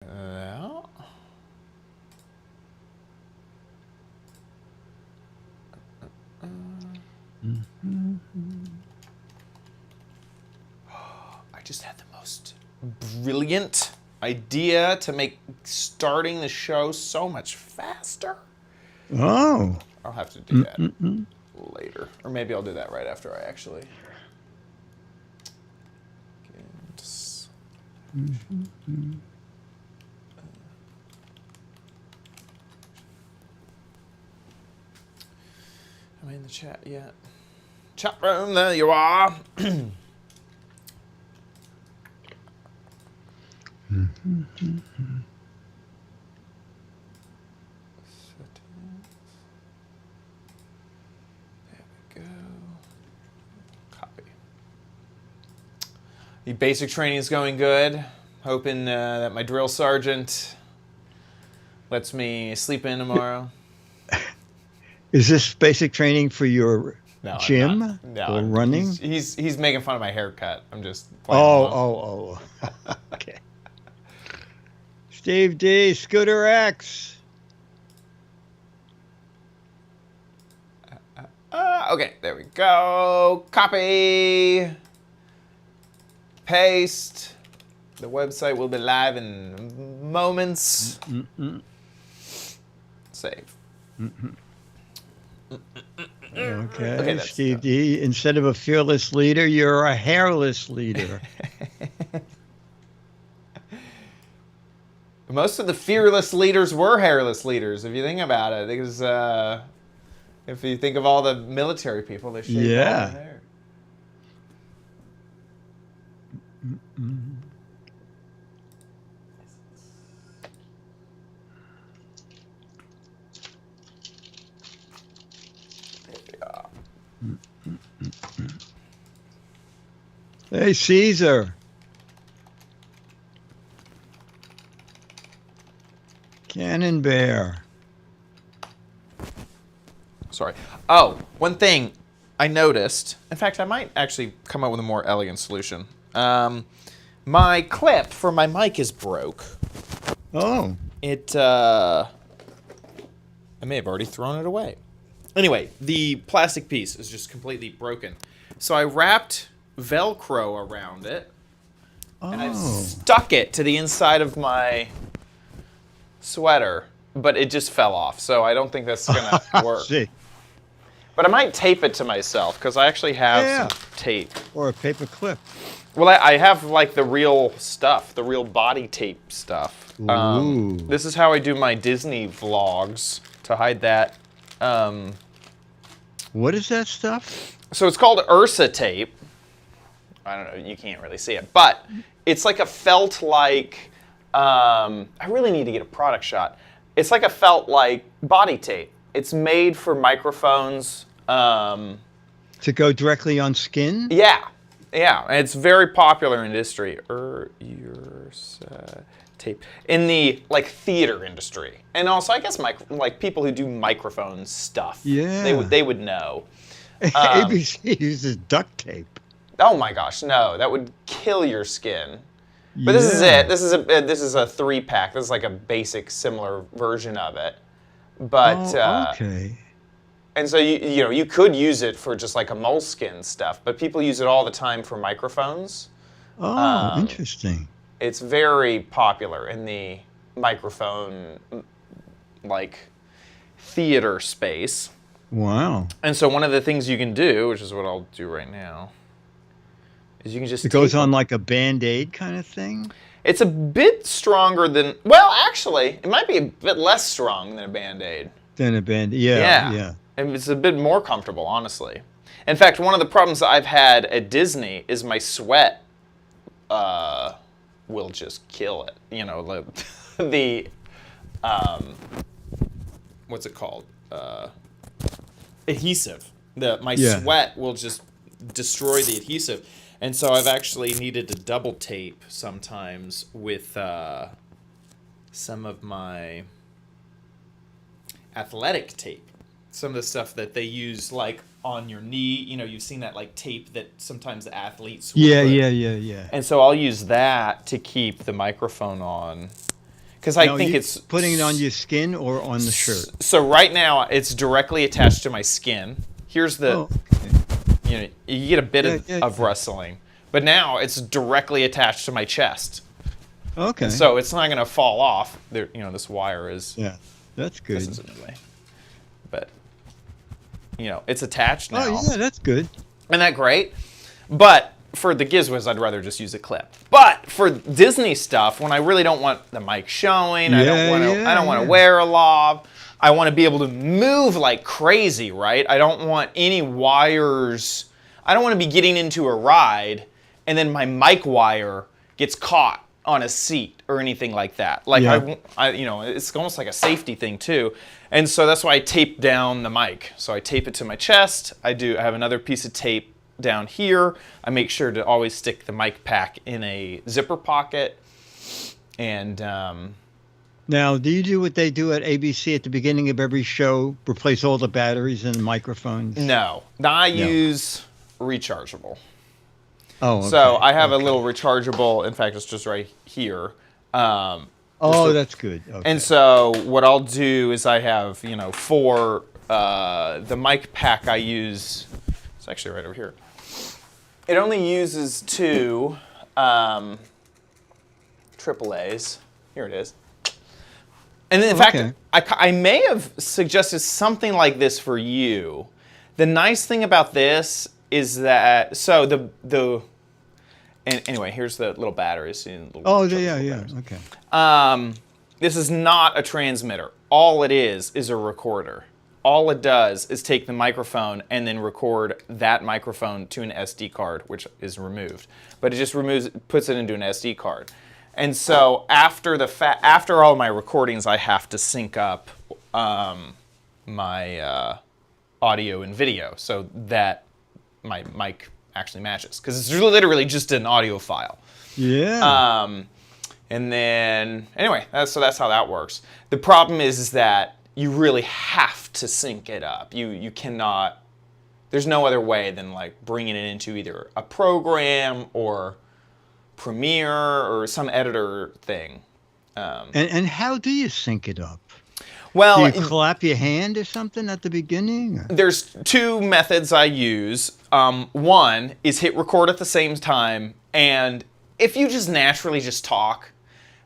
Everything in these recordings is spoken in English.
Yeah. I just had the most brilliant idea to make starting the show so much faster. Oh. I'll have to do that later. Or maybe I'll do that right after I actually... Am I in the chat yet? Chat room, there you are. The basic training is going good. Hoping that my drill sergeant lets me sleep in tomorrow. Is this basic training for your gym or running? He's making fun of my haircut. I'm just playing along. Okay. Steve D, Scooter X. Okay, there we go. Copy. Paste. The website will be live in moments. Save. Okay, Steve D, instead of a fearless leader, you're a hairless leader. Most of the fearless leaders were hairless leaders, if you think about it. Because if you think of all the military people, they shaved all their hair. Hey, Caesar. Cannon Bear. Sorry. Oh, one thing I noticed. In fact, I might actually come up with a more elegant solution. My clip for my mic is broke. Oh. I may have already thrown it away. Anyway, the plastic piece is just completely broken. So I wrapped Velcro around it. And I've stuck it to the inside of my sweater, but it just fell off. So I don't think that's going to work. But I might tape it to myself because I actually have some tape. Or a paper clip. Well, I have like the real stuff, the real body tape stuff. This is how I do my Disney vlogs to hide that. What is that stuff? So it's called Ursa tape. I don't know, you can't really see it, but it's like a felt-like, I really need to get a product shot. It's like a felt-like body tape. It's made for microphones. To go directly on skin? Yeah, and it's very popular in industry. Ursa tape in the like theater industry, and also I guess like people who do microphone stuff. Yeah, they would know. ABC uses duct tape. Oh my gosh, no, that would kill your skin. But this is it. This is a 3-pack. This is like a basic similar version of it. But okay. And so you could use it for just like a moleskin stuff, but people use it all the time for microphones. Oh, interesting. It's very popular in the microphone like theater space. Wow. And so one of the things you can do, which is what I'll do right now, is you can just... It goes on like a Band-Aid kind of thing? It's a bit stronger than... Well, actually, it might be a bit less strong than a Band-Aid. Than a Band-Aid, yeah. And it's a bit more comfortable, honestly. In fact, one of the problems I've had at Disney is my sweat will just kill it. You know, the what's it called? Adhesive. My sweat will just destroy the adhesive. And so I've actually needed to double tape sometimes with some of my athletic tape. Some of the stuff that they use like on your knee, you know, you've seen that like tape that sometimes the athletes Yeah. And so I'll use that to keep the microphone on. because I think it's putting it on your skin or on the shirt. So right now it's directly attached to my skin. Here's the, you get a bit of rustling, but now it's directly attached to my chest. Okay. And so it's not going to fall off. There, this wire is. Yeah, that's good. This is in the way, but it's attached now. Oh yeah, that's good. Isn't that great? But for the Giz Wiz, I'd rather just use a clip. But for Disney stuff, when I really don't want the mic showing, I don't want to wear a lav. I want to be able to move like crazy, right? I don't want any wires. I don't want to be getting into a ride and then my mic wire gets caught on a seat or anything like that. Like it's almost like a safety thing too. And so that's why I tape down the mic. So I tape it to my chest. I have another piece of tape down here. I make sure to always stick the mic pack in a zipper pocket. And now, do you do what they do at ABC at the beginning of every show, replace all the batteries and the microphones? No. I use rechargeable. Oh, okay. So I have a little rechargeable. In fact, it's just right here. That's good. Okay. And so what I'll do is I have, for the mic pack I use, it's actually right over here. It only uses two AAAs. Here it is. And in fact, I may have suggested something like this for you. The nice thing about this is that, so anyway, here's the little batteries. Okay. This is not a transmitter. All it is a recorder. All it does is take the microphone and then record that microphone to an SD card, which is removed. But it just puts it into an SD card. And so after all my recordings, I have to sync up my audio and video so that my mic actually matches, because it's literally just an audio file. Yeah. And then anyway, that's how that works. The problem is that you really have to sync it up. You cannot. There's no other way than like bringing it into either a program or Premiere or some editor thing. And how do you sync it up? Well, do you clap your hand or something at the beginning? There's two methods I use. One is hit record at the same time, and if you just naturally just talk,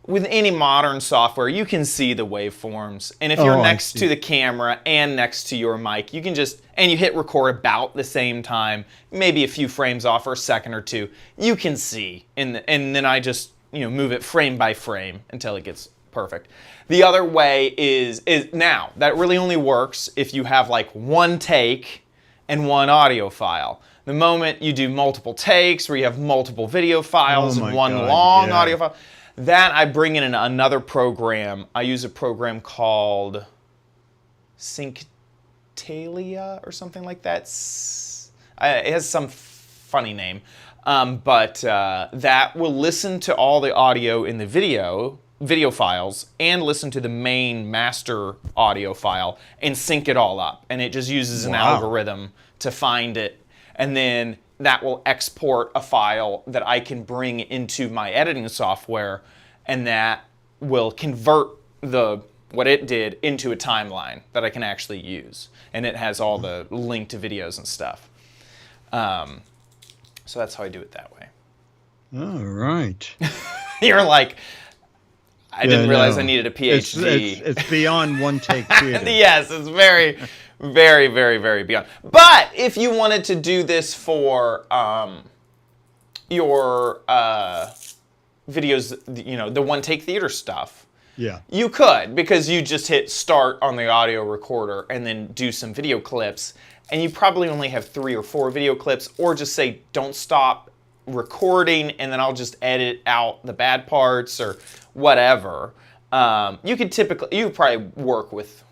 with any modern software, you can see the waveforms. And if you're next to the camera and next to your mic, you can and you hit record about the same time, maybe a few frames off or a second or two, you can see. And then I just, move it frame by frame until it gets perfect. The other way is now, that really only works if you have like one take and one audio file. The moment you do multiple takes where you have multiple video files and one long audio file, that I bring in another program. I use a program called Synctalia or something like that. It has some funny name. But that will listen to all the audio in the video files and listen to the main master audio file and sync it all up. And it just uses an algorithm to find it. And then that will export a file that I can bring into my editing software, and that will convert what it did into a timeline that I can actually use. And it has all the link to videos and stuff. So that's how I do it that way. All right. You're like, I didn't realize I needed a PhD. It's beyond one take theater. Yes, it's very, very, very, very beyond. But if you wanted to do this for your videos, the one-take theater stuff, you could, because you just hit start on the audio recorder and then do some video clips, and you probably only have 3 or 4 video clips, or just say don't stop recording and then I'll just edit out the bad parts or whatever. You could probably work with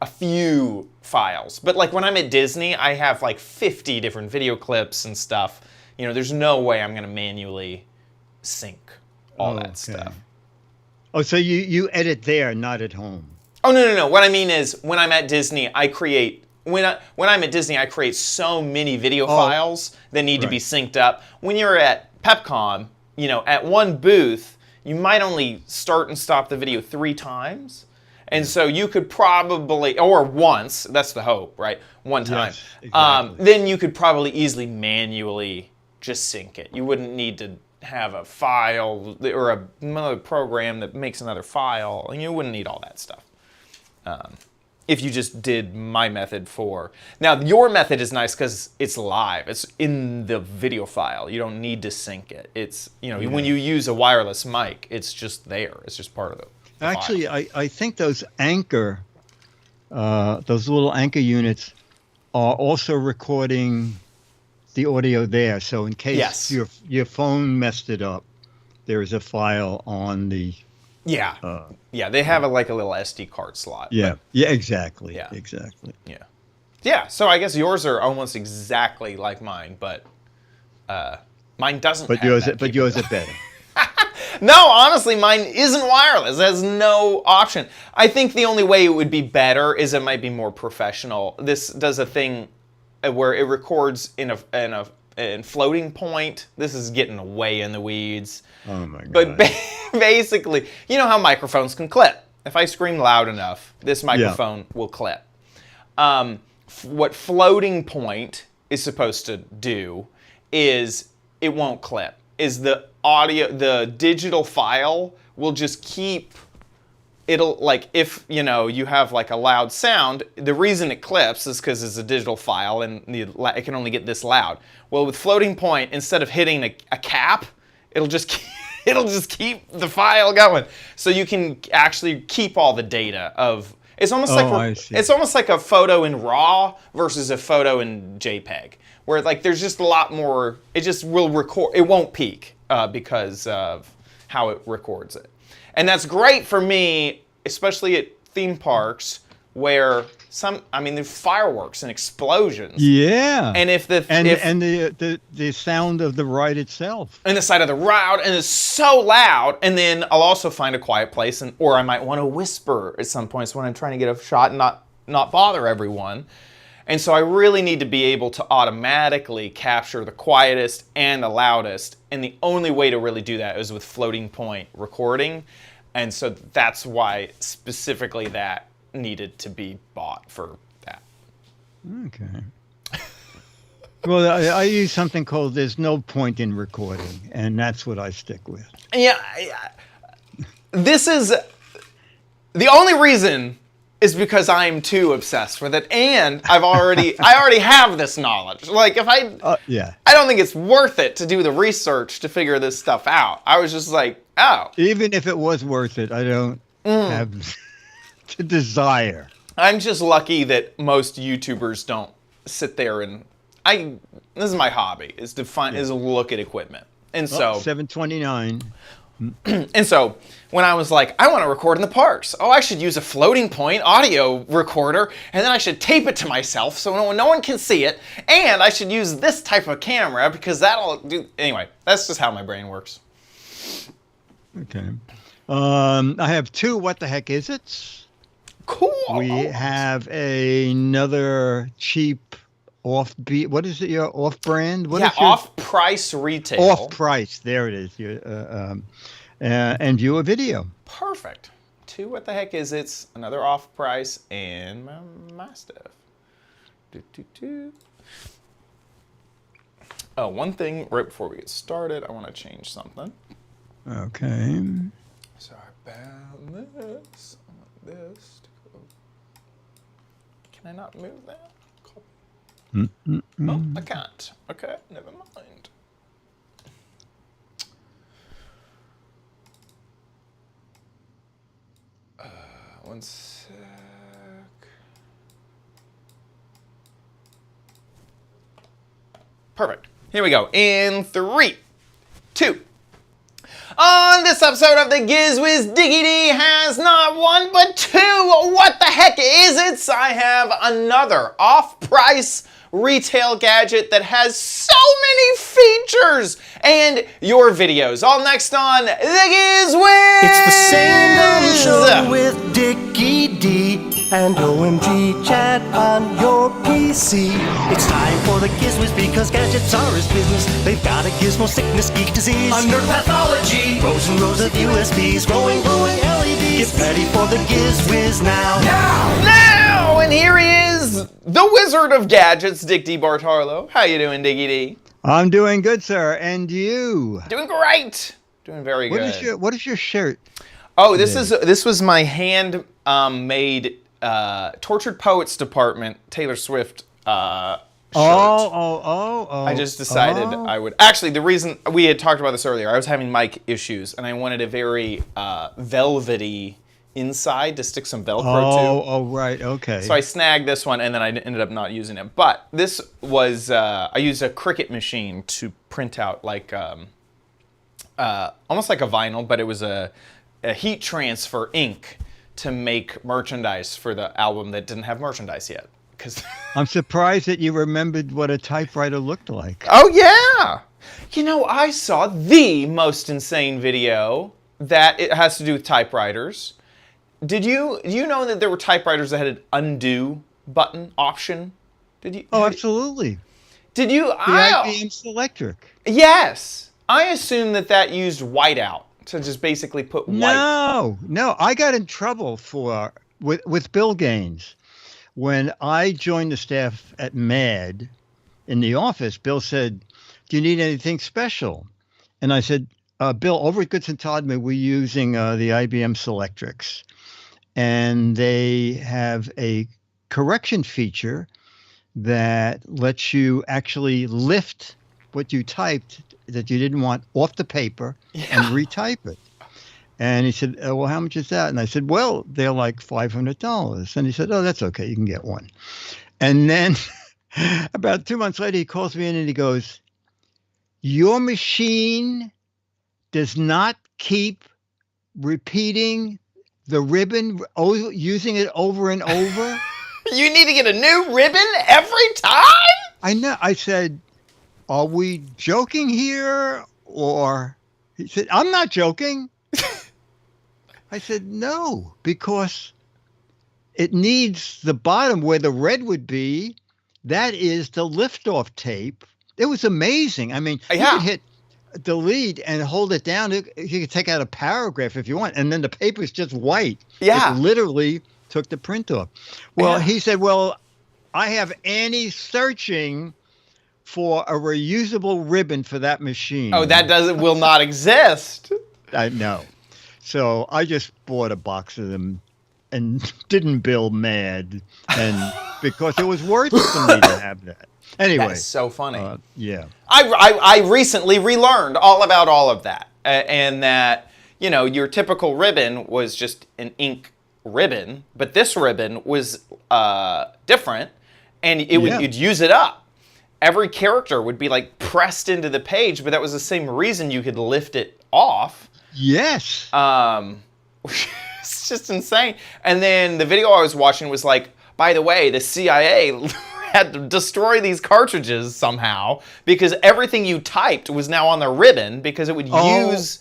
a few files, but like when I'm at Disney, I have like 50 different video clips and stuff. There's no way I'm going to manually sync all that stuff. Oh, so you edit there, not at home? Oh, no. What I mean is when I'm at Disney, I create so many video files that need to be synced up. When you're at PepCon, at one booth, you might only start and stop the video 3 times. And so you could probably, or once, that's the hope, right? One time. Yes, exactly. Then you could probably easily manually just sync it. You wouldn't need to have a file or another program that makes another file. And you wouldn't need all that stuff. If you just did my method for... Now, your method is nice because it's live. It's in the video file. You don't need to sync it. It's, you know, when you use a wireless mic, it's just there. It's just part of the Actually, file. I think those those little anchor units are also recording the audio there. So in case your phone messed it up, there is a file on the... Yeah. They have like a little SD card slot. Yeah. Yeah, exactly. Yeah. Exactly. Yeah. Yeah, so I guess yours are almost exactly like mine, but mine doesn't have that But yours are better. No, honestly, mine isn't wireless. It has no option. I think the only way it would be better is it might be more professional. This does a thing where it records in floating point. This is getting way in the weeds. Oh my God. But basically, you know how microphones can clip. If I scream loud enough, this microphone will clip. What floating point is supposed to do is it won't clip. Is the audio, the digital file will just keep, it'll like, if you know, you have like a loud sound, the reason it clips is because it's a digital file and it can only get this loud. Well, with floating point, instead of hitting a cap, it'll just keep the file going. So you can actually keep all the data of, it's almost it's almost like a photo in RAW versus a photo in JPEG, where like there's just a lot more, it just will record, it won't peak because of how it records it. And that's great for me, especially at theme parks where there's fireworks and explosions. Yeah. And if the sound of the ride itself. and the side of the ride, and it's so loud, and then I'll also find a quiet place, or I might want to whisper at some points when I'm trying to get a shot and not bother everyone. And so I really need to be able to automatically capture the quietest and the loudest, and the only way to really do that is with floating point recording. And so that's why specifically that needed to be bought for that. Okay. Well, I use something called "there's no point in recording," and that's what I stick with. Yeah, this is the only reason is because I'm too obsessed with it, and I already have this knowledge. Like if I don't think it's worth it to do the research to figure this stuff out. I was just like, oh. Even if it was worth it, I don't have the desire. I'm just lucky that most YouTubers don't sit there and this is my hobby, is to look at equipment. And so 729. And so when I was like, I want to record in the parks. Oh, I should use a floating point audio recorder, and then I should tape it to myself so no one can see it. And I should use this type of camera because that'll do. Anyway, that's just how my brain works. Okay. I have 2 What the Heck Is It's? Cool. We have another cheap offbeat. What is it? Your off-brand? Off-price retail. Off-price. There it is. And view a video. Perfect. 2 What the Heck Is It's? Another off-price, and my stuff. Oh, one thing right before we get started, I want to change something. Okay. Sorry about this. I want this to go. Can I not move that? Oh, I can't. Okay, never mind. One sec. Perfect. Here we go. In 3, 2. On this episode of the Giz Wiz Diggity has not 1 but 2 What the Heck Is It's? I have another off-price retail gadget that has so many features and your videos. All next on the Giz Wiz. It's the Sangam Show with Dickie D and OMG Chat on your PC. PC. It's time for the Giz Wiz because gadgets are his business. They've got a gizmo sickness, geek disease, under pathology, rows and rows of USBs, glowing LEDs. Get ready for the Giz Wiz now. Now! And here he is, the Wizard of Gadgets, Dick D. Bartarlo. How you doing, Diggy D? I'm doing good, sir. And you? Doing great. Doing very good. What is your shirt? Oh, this was my hand made Tortured Poets Department Taylor Swift shirt. I just decided I would. Actually, the reason we had talked about this earlier, I was having mic issues, and I wanted a very velvety inside to stick some Velcro to. Oh, right, okay. So I snagged this one, and then I ended up not using it. But this was I used a Cricut machine to print out like almost like a vinyl, but it was a heat transfer ink to make merchandise for the album that didn't have merchandise yet. I'm surprised that you remembered what a typewriter looked like. Oh, yeah. You know, I saw the most insane video that it has to do with typewriters. Do you know that there were typewriters that had an undo button option? Did you? Oh, absolutely. Did you? The IBM Selectric. Yes. I assumed that used whiteout to just basically put white. No. I got in trouble with Bill Gaines. When I joined the staff at MAD in the office, Bill said, "Do you need anything special?" And I said, "Bill, over at Goodson Todman, we're using the IBM Selectrics, and they have a correction feature that lets you actually lift what you typed that you didn't want off the paper and retype it." And he said, "Well, how much is that?" And I said, "Well, they're like $500. And he said, "Oh, that's okay. You can get one." And then about 2 months later, he calls me in and he goes, "Your machine does not keep repeating the ribbon, using it over and over." You need to get a new ribbon every time? I know. I said, "Are we joking here?" Or he said, "I'm not joking." I said, "No, because it needs the bottom where the red would be. That is the liftoff tape." It was amazing. I mean, you could hit delete and hold it down. You could take out a paragraph if you want, and then the paper's just white. Yeah. It literally took the print off. Well, he said, "Well, I have Annie searching for a reusable ribbon for that machine." Oh, that will not exist. I know. So I just bought a box of them and didn't bill MAD, and because it was worth it for me to have that. Anyway, that's so funny. Yeah, I recently relearned all about all of that, and that your typical ribbon was just an ink ribbon, but this ribbon was different, and you'd use it up. Every character would be like pressed into the page, but that was the same reason you could lift it off. Yes. It's just insane. And then the video I was watching was like, by the way, the CIA had to destroy these cartridges somehow because everything you typed was now on the ribbon because it would use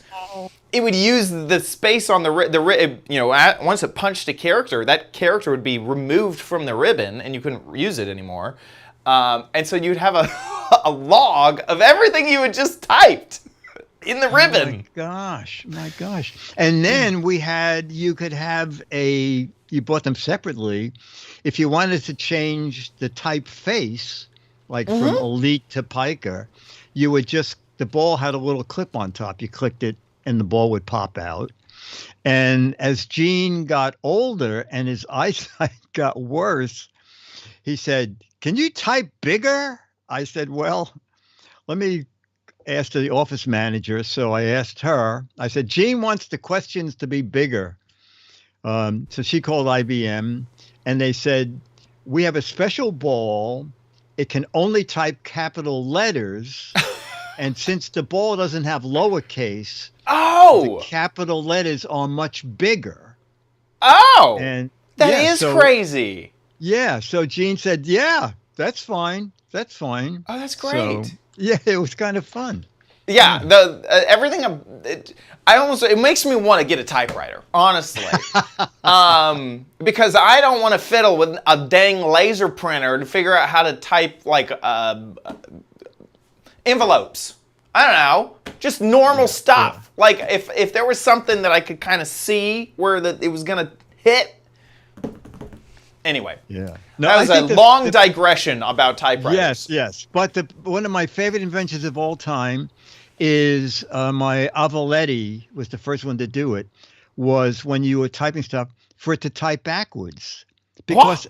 the space on the once it punched a character, that character would be removed from the ribbon and you couldn't use it anymore. And so you'd have a log of everything you had just typed in the ribbon. My gosh. And then you could have you bought them separately. If you wanted to change the typeface, like from Elite to Piker, you would the ball had a little clip on top. You clicked it and the ball would pop out. And as Gene got older and his eyesight got worse, he said, "Can you type bigger?" I said, "Well, let me ask the office manager." So I asked her. I said, "Gene wants the questions to be bigger." So she called IBM, and they said, "We have a special ball. It can only type capital letters. And since the ball doesn't have lowercase, the capital letters are much bigger." Oh, and that is crazy. Yeah. So Gene said, "Yeah, that's fine. That's fine." Oh, that's great. So, yeah, it was kind of fun. Yeah, the everything. It makes me want to get a typewriter, honestly, because I don't want to fiddle with a dang laser printer to figure out how to type like envelopes. I don't know, just normal stuff. Yeah. Like if there was something that I could kind of see where it was gonna hit. Anyway, no, that was a long digression about typewriters. Yes. But one of my favorite inventions of all time is my Avaletti was the first one to do it. Was when you were typing stuff for it to type backwards, because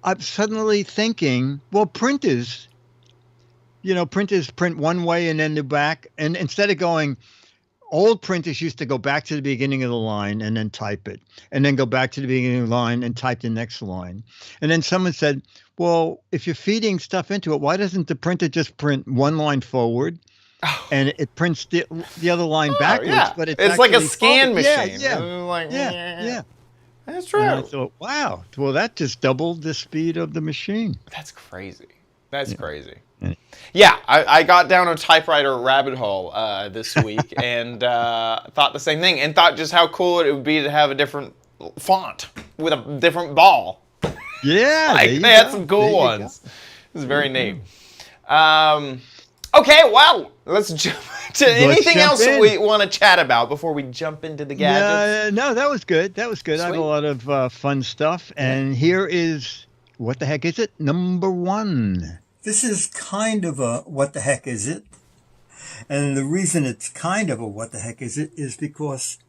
I'm suddenly thinking, well, printers print one way and then the back, and instead of going. Old printers used to go back to the beginning of the line and then type it, and then go back to the beginning of the line and type the next line. And then someone said, well, if you're feeding stuff into it, why doesn't the printer just print one line forward and it prints the other line backwards? Yeah. But it's like a scan forward. machine. Yeah. That's true. And I thought, wow, well, that just doubled the speed of the machine. That's crazy. That's crazy. Yeah, I got down a typewriter rabbit hole this week and thought the same thing, and thought just how cool it would be to have a different font with a different ball. Yeah, they had some cool ones. It was very neat. Okay, well, let's jump to anything else we want to chat about before we jump into the gadgets. No, that was good. Sweet. I have a lot of fun stuff, and here is what the heck is it? Number 1. This is kind of a what the heck is it? And the reason it's kind of a what the heck is it is because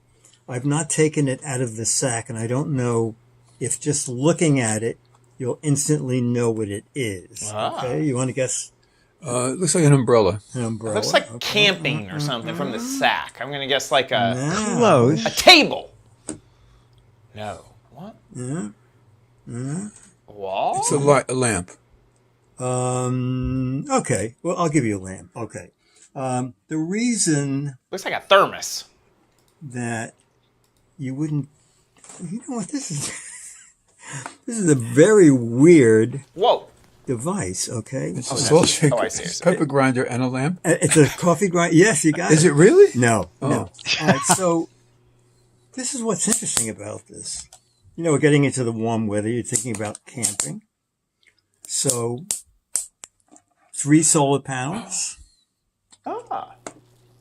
I've not taken it out of the sack, and I don't know if just looking at it, you'll instantly know what it is. Okay, you want to guess? It looks like an umbrella. An umbrella. It looks like camping or something from the sack. I'm going to guess like close. A table. No. What? Wall? It's a lamp. Okay. Well, I'll give you a lamp. Okay. The reason looks like a thermos that you wouldn't, you know what this is? This is a very weird device. Okay. It's a salt shaker, I see. pepper grinder, and a lamp. It's a coffee grinder. Yes, you got it. Is it really? No. Oh. No. All right. So this is what's interesting about this. You know, we're getting into the warm weather. You're thinking about camping. So 3 solar panels.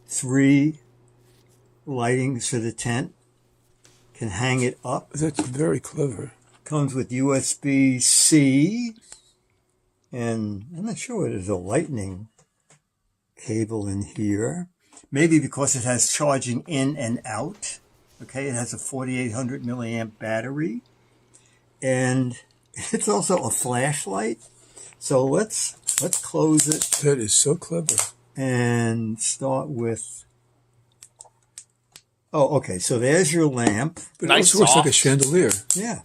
3 lightings for the tent. Can hang it up. That's very clever. Comes with USB-C. And I'm not sure there's a lightning cable in here. Maybe because it has charging in and out. Okay, it has a 4,800 milliamp battery. And it's also a flashlight. So let's close it. That is so clever. And start with. Oh, okay. So there's your lamp. But it also looks like a chandelier. Yeah.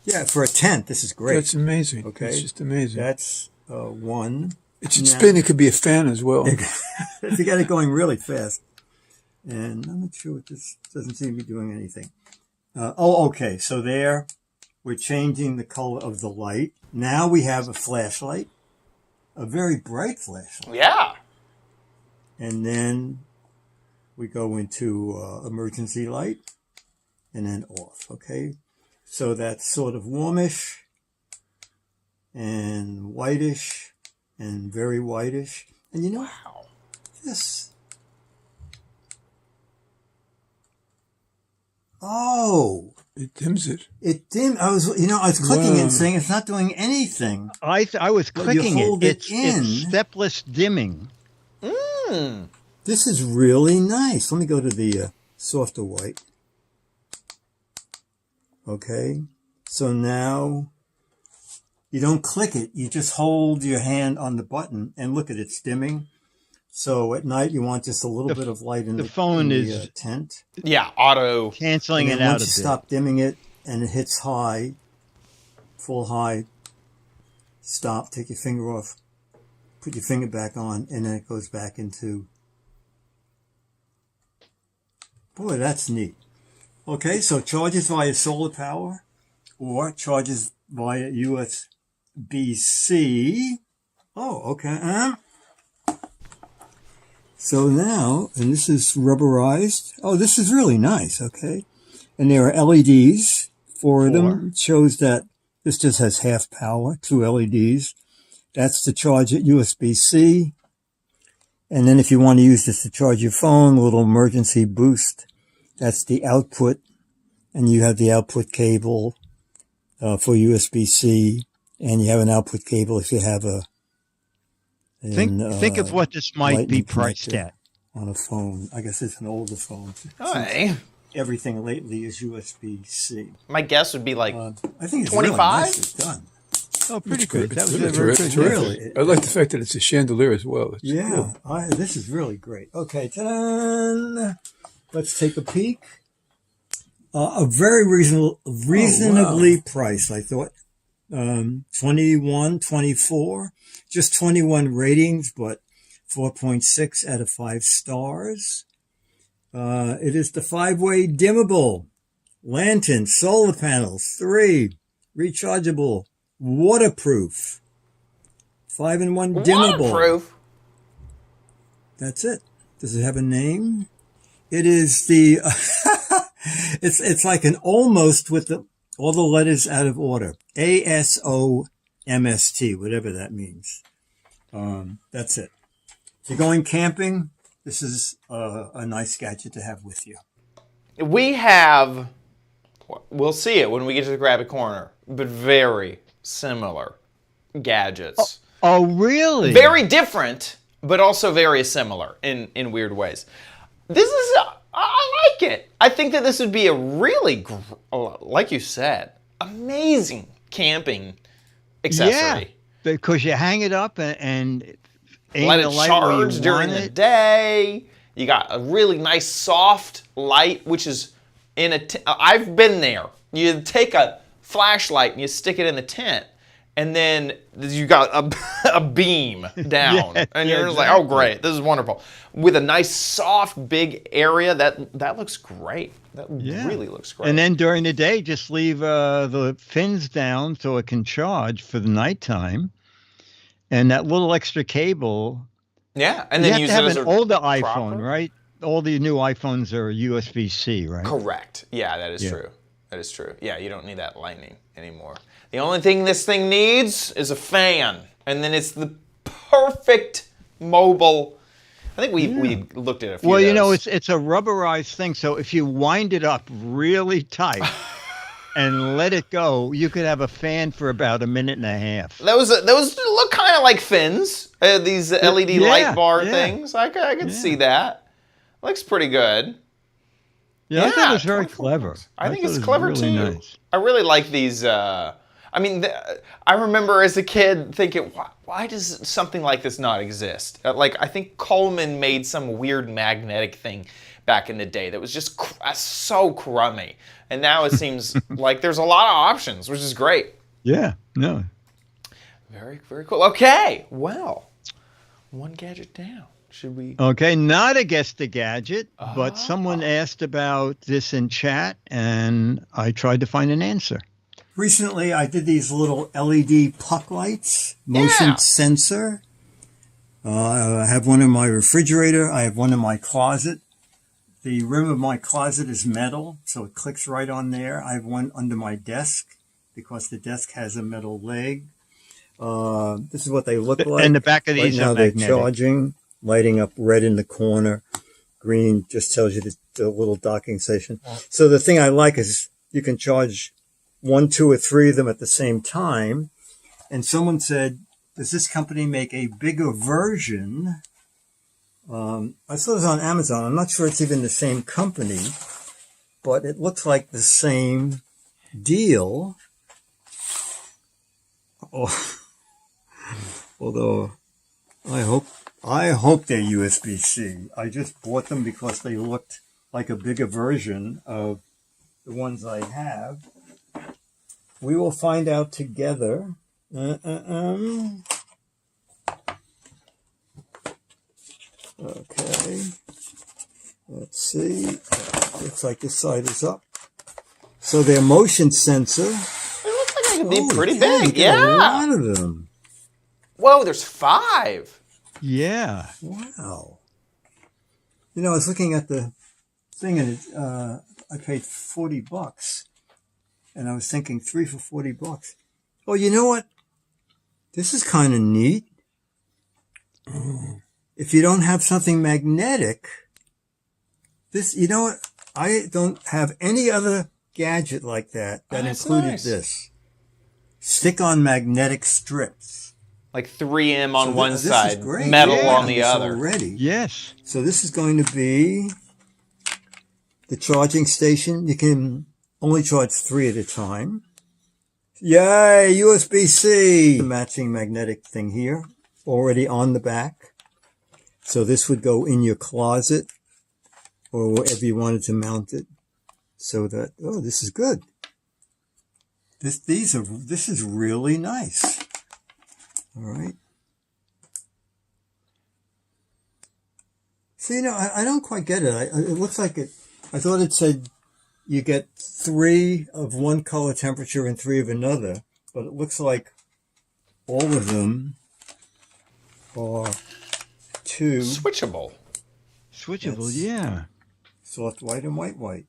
Yeah, for a tent, this is great. That's amazing. Okay. It's just amazing. That's 1. It should spin. It could be a fan as well. If you got it going really fast. And I'm not sure what this doesn't seem to be doing anything. Okay. So there, we're changing the color of the light. Now we have a flashlight, a very bright flashlight. Yeah. And then we go into emergency light and then off. Okay. So that's sort of warmish and whitish and very whitish. And you know, this. Oh. It dims it. It dimmed. I was clicking and saying it's not doing anything. I was clicking it. It's stepless dimming. This is really nice. Let me go to the softer white. Okay. So now you don't click it. You just hold your hand on the button and look at it, it's dimming. So at night you want just a little bit of light in the phone is tent. Yeah, auto canceling it out. Once you stop dimming it and it hits high, full high, stop, take your finger off, put your finger back on, and then it goes back into. Boy, that's neat. Okay, so charges via solar power or charges via USB-C. Oh, okay. So now, and this is rubberized. Oh, this is really nice. Okay. And there are LEDs. Four of them. It shows that this just has half power, 2 LEDs. That's to charge it USB-C. And then if you want to use this to charge your phone, a little emergency boost. That's the output. And you have the output cable for USB-C. And you have an output cable if you have a... Think of what this might be priced at. On a phone. I guess it's an older phone. Hey. Everything lately is USB-C. My guess would be like I think it's 25? really nicely done. Oh, pretty good. That was It's very terrific. good. Really? I like the fact that it's a chandelier as well. It's Yeah, cool. this is really great. Okay, ta-da! Let's take a peek. A very reasonably priced, I thought. 21, 24, just 21 ratings, but 4.6 out of 5 stars. It is the 5-way dimmable lantern, solar panels, 3, rechargeable, waterproof, 5-in-1 dimmable. waterproof. That's it. Does it have a name? It is the, it's like an almost with all the letters out of order. ASOMST, whatever that means. That's it. If you're going camping, this is a nice gadget to have with you. We have, we'll see it when we get to the grab a corner, but very similar gadgets. Oh, really? Very different, but also very similar in weird ways. This is, I like it. I think that this would be a really, like you said, amazing camping accessory. Yeah, because you hang it up and aim Let the it light where charge you during want the it. day. You got a really nice soft light, which is in a I've been there. You take a flashlight and you stick it in the tent, and then you got a beam down, and you're just like, oh great, this is wonderful. With a nice soft big area that looks great. That really looks great. And then during the day, just leave the fins down so it can charge for the nighttime. And that little extra cable. Yeah, and You then have use to have it as an a older proper- iPhone, right? All the new iPhones are USB-C, right? Correct. Yeah, that is true. That is true. Yeah, you don't need that lightning anymore. The only thing this thing needs is a fan, and then it's the perfect mobile. I think we looked at a few. Well, of you know, those. it's a rubberized thing, so if you wind it up really tight and let it go, you could have a fan for about a minute and a half. Those look kind of like fins. These LED light bar yeah. things. I could see that. Looks pretty good. Yeah, I thought it was very 24 clever. bucks. I think thought it's it was clever really too. Nice. I really like these. I mean, I remember as a kid thinking, why does something like this not exist? Like, I think Coleman made some weird magnetic thing back in the day that was just so crummy. And now it seems like there's a lot of options, which is great. Yeah, no. Very, very cool. Okay, well, one gadget down. Should we? Okay, not a guess the gadget, but someone asked about this in chat, and I tried to find an answer. Recently, I did these little LED puck lights, motion sensor. I have one in my refrigerator. I have one in my closet. The rim of my closet is metal, so it clicks right on there. I have one under my desk because the desk has a metal leg. This is what they look like. And the back of these right now are they're magnetic. charging, lighting up red in the corner. Green just tells you the little docking station. So the thing I like is you can charge 1, 2, or 3 of them at the same time. And someone said, does this company make a bigger version? I saw this on Amazon. I'm not sure it's even the same company, but it looks like the same deal. Although I hope they're USB-C. I just bought them because they looked like a bigger version of the ones I have. We will find out together. Okay. Let's see. Looks like this side is up. So their motion sensor. It looks like it could be pretty dang, big. get a Yeah. lot of them. Whoa, there's 5. Yeah. Wow. You know, I was looking at the thing and I paid $40 and I was thinking 3 for $40. Oh, you know what? This is kind of neat. If you don't have something magnetic, you know what? I don't have any other gadget like that included nice. this. Stick-on magnetic strips. Like 3M on one This is side, great. metal Yeah, on the this other. Already. Yes. So this is going to be the charging station. You can only charge 3 at a time. Yay, USB-C. The matching magnetic thing here, already on the back. So this would go in your closet or wherever you wanted to mount it. So that, oh, this is good. This is really nice. All right. So, you know, I don't quite get it. It looks like I thought it said you get 3 of one color temperature and 3 of another, but it looks like all of them are 2. Switchable. Switchable, That's- yeah. Soft white and white white.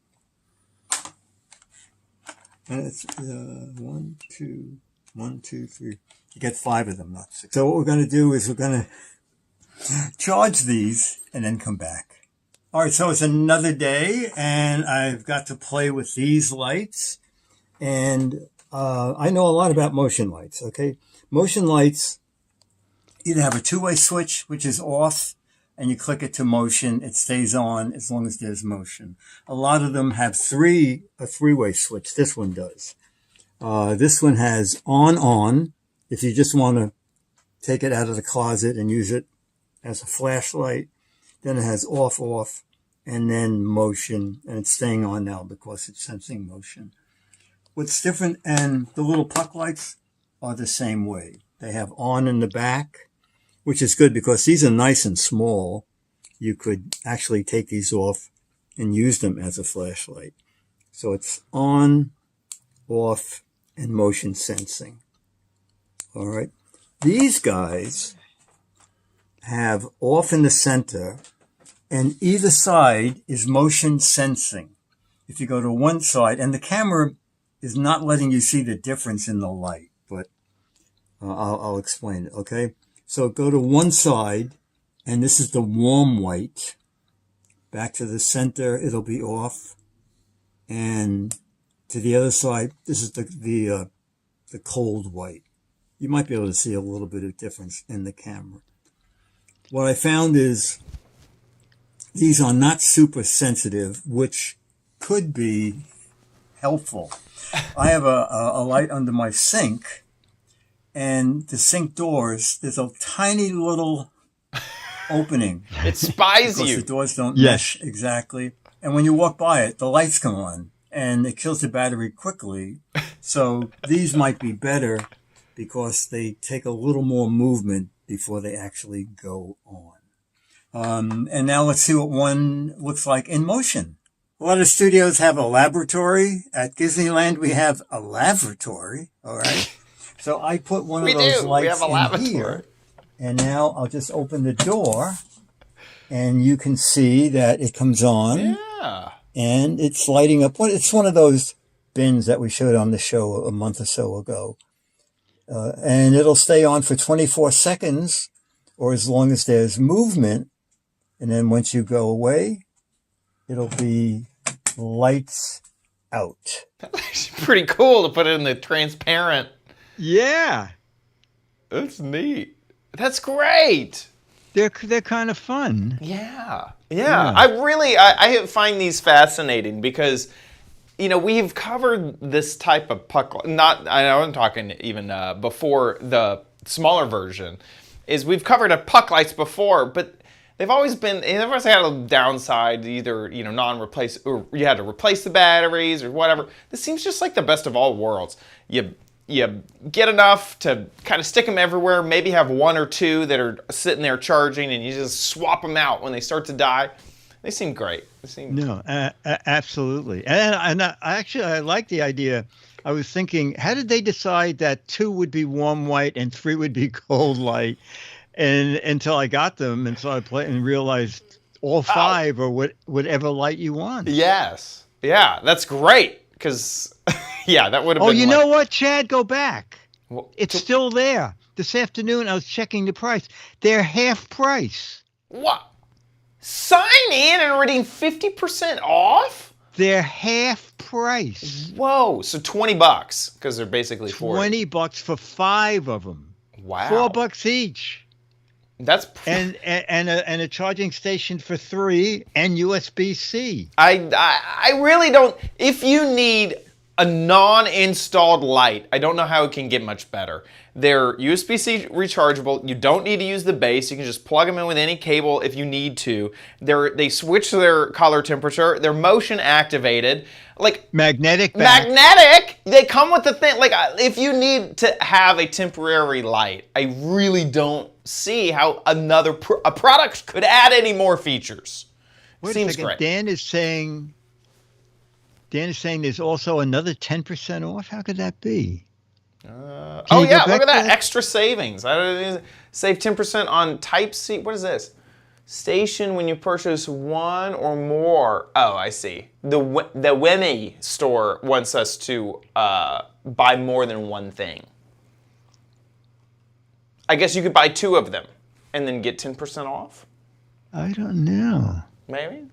And it's 1, 2, 1, 2, 3. You get 5 of them, not 6. So what we're going to do is we're going to charge these and then come back. All right, so it's another day, and I've got to play with these lights. And I know a lot about motion lights, okay? Motion lights either have a 2-way switch, which is off, and you click it to motion, it stays on as long as there's motion. A lot of them have a 3-way switch. This one does. This one has on, if you just want to take it out of the closet and use it as a flashlight. Then it has off, and then motion, and it's staying on now because it's sensing motion. What's different, and the little puck lights are the same way. They have on in the back, which is good because these are nice and small. You could actually take these off and use them as a flashlight. So it's on, off, and motion sensing. All right. These guys have off in the center, and either side is motion sensing. If you go to one side, and the camera is not letting you see the difference in the light, but I'll explain it, okay? So go to one side, and this is the warm white. Back to the center, it'll be off. And to the other side, this is the cold white. You might be able to see a little bit of difference in the camera. What I found is these are not super sensitive, which could be helpful. I have a light under my sink, and the sink doors, there's a tiny little opening. It spies Because you. the doors don't Yes. mesh exactly. And when you walk by it, the lights come on, and it kills the battery quickly. So these might be better because they take a little more movement before they actually go on. And now let's see what one looks like in motion. A lot of studios have a laboratory. At Disneyland, we have a lavatory. All right. So I put one We of those do. We lights have a in lavatory. here. And now I'll just open the door, and you can see that it comes on, Yeah. and it's lighting up. It's one of those bins that we showed on the show a month or so ago. And it'll stay on for 24 seconds, or as long as there's movement. And then once you go away, it'll be lights out. It's pretty cool to put it in the transparent. Yeah. That's neat. That's great. They're kind of fun. Yeah. I find these fascinating because, you know, we've covered this type of puck. I'm talking even before the smaller version. Is we've covered a puck lights before, but they've always had a downside, either, you know, non-replace, or you had to replace the batteries or whatever. This seems just like the best of all worlds. You get enough to kind of stick them everywhere, maybe have 1 or 2 that are sitting there charging, and you just swap them out when they start to die. They seem great. No, absolutely. And I like the idea. I was thinking, how did they decide that 2 would be warm white and 3 would be cold light? And until I got them and started playing and realized all 5 or whatever light you want. Yes. Yeah, that's great. Because, yeah, that would have Oh, been you know what, Chad? Go back. Well, It's still there. This afternoon, I was checking the price. They're half price. What? Sign in and redeem 50% off? They're half price. Whoa. So $20 because they're basically $20 for 5 of them. Wow. $4 each. That's and a charging station for 3 and USB-C. I really don't. If you need a non-installed light, I don't know how it can get much better. They're USB-C rechargeable. You don't need to use the base. You can just plug them in with any cable if you need to. They switch their color temperature. They're motion activated. Like magnetic back. Magnetic. They come with the thing. Like if you need to have a temporary light, I really don't see how a product could add any more features. Wait Seems a second. great. Dan is saying there's also another 10% off. How could that be? Oh yeah, look at that extra savings. Save 10% on Type-C. What is this? Station when you purchase one or more. Oh, I see. The Wemi store wants us to buy more than one thing. I guess you could buy 2 of them and then get 10% off. I don't know. Maybe.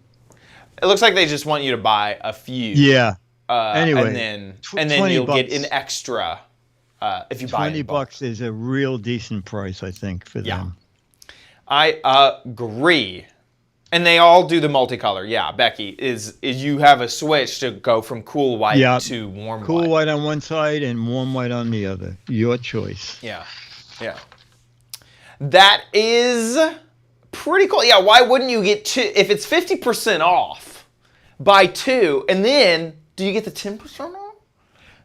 It looks like they just want you to buy a few. Yeah. Anyway, and then you'll get an extra if you buy $20 is a real decent price, I think, for them. I agree. And they all do the multicolor. Yeah, Becky, is you have a switch to go from cool white to warm white. Cool white on one side and warm white on the other. Your choice. Yeah. Yeah. That is pretty cool. Yeah, why wouldn't you get 2? If it's 50% off, buy 2, and then do you get the 10% off?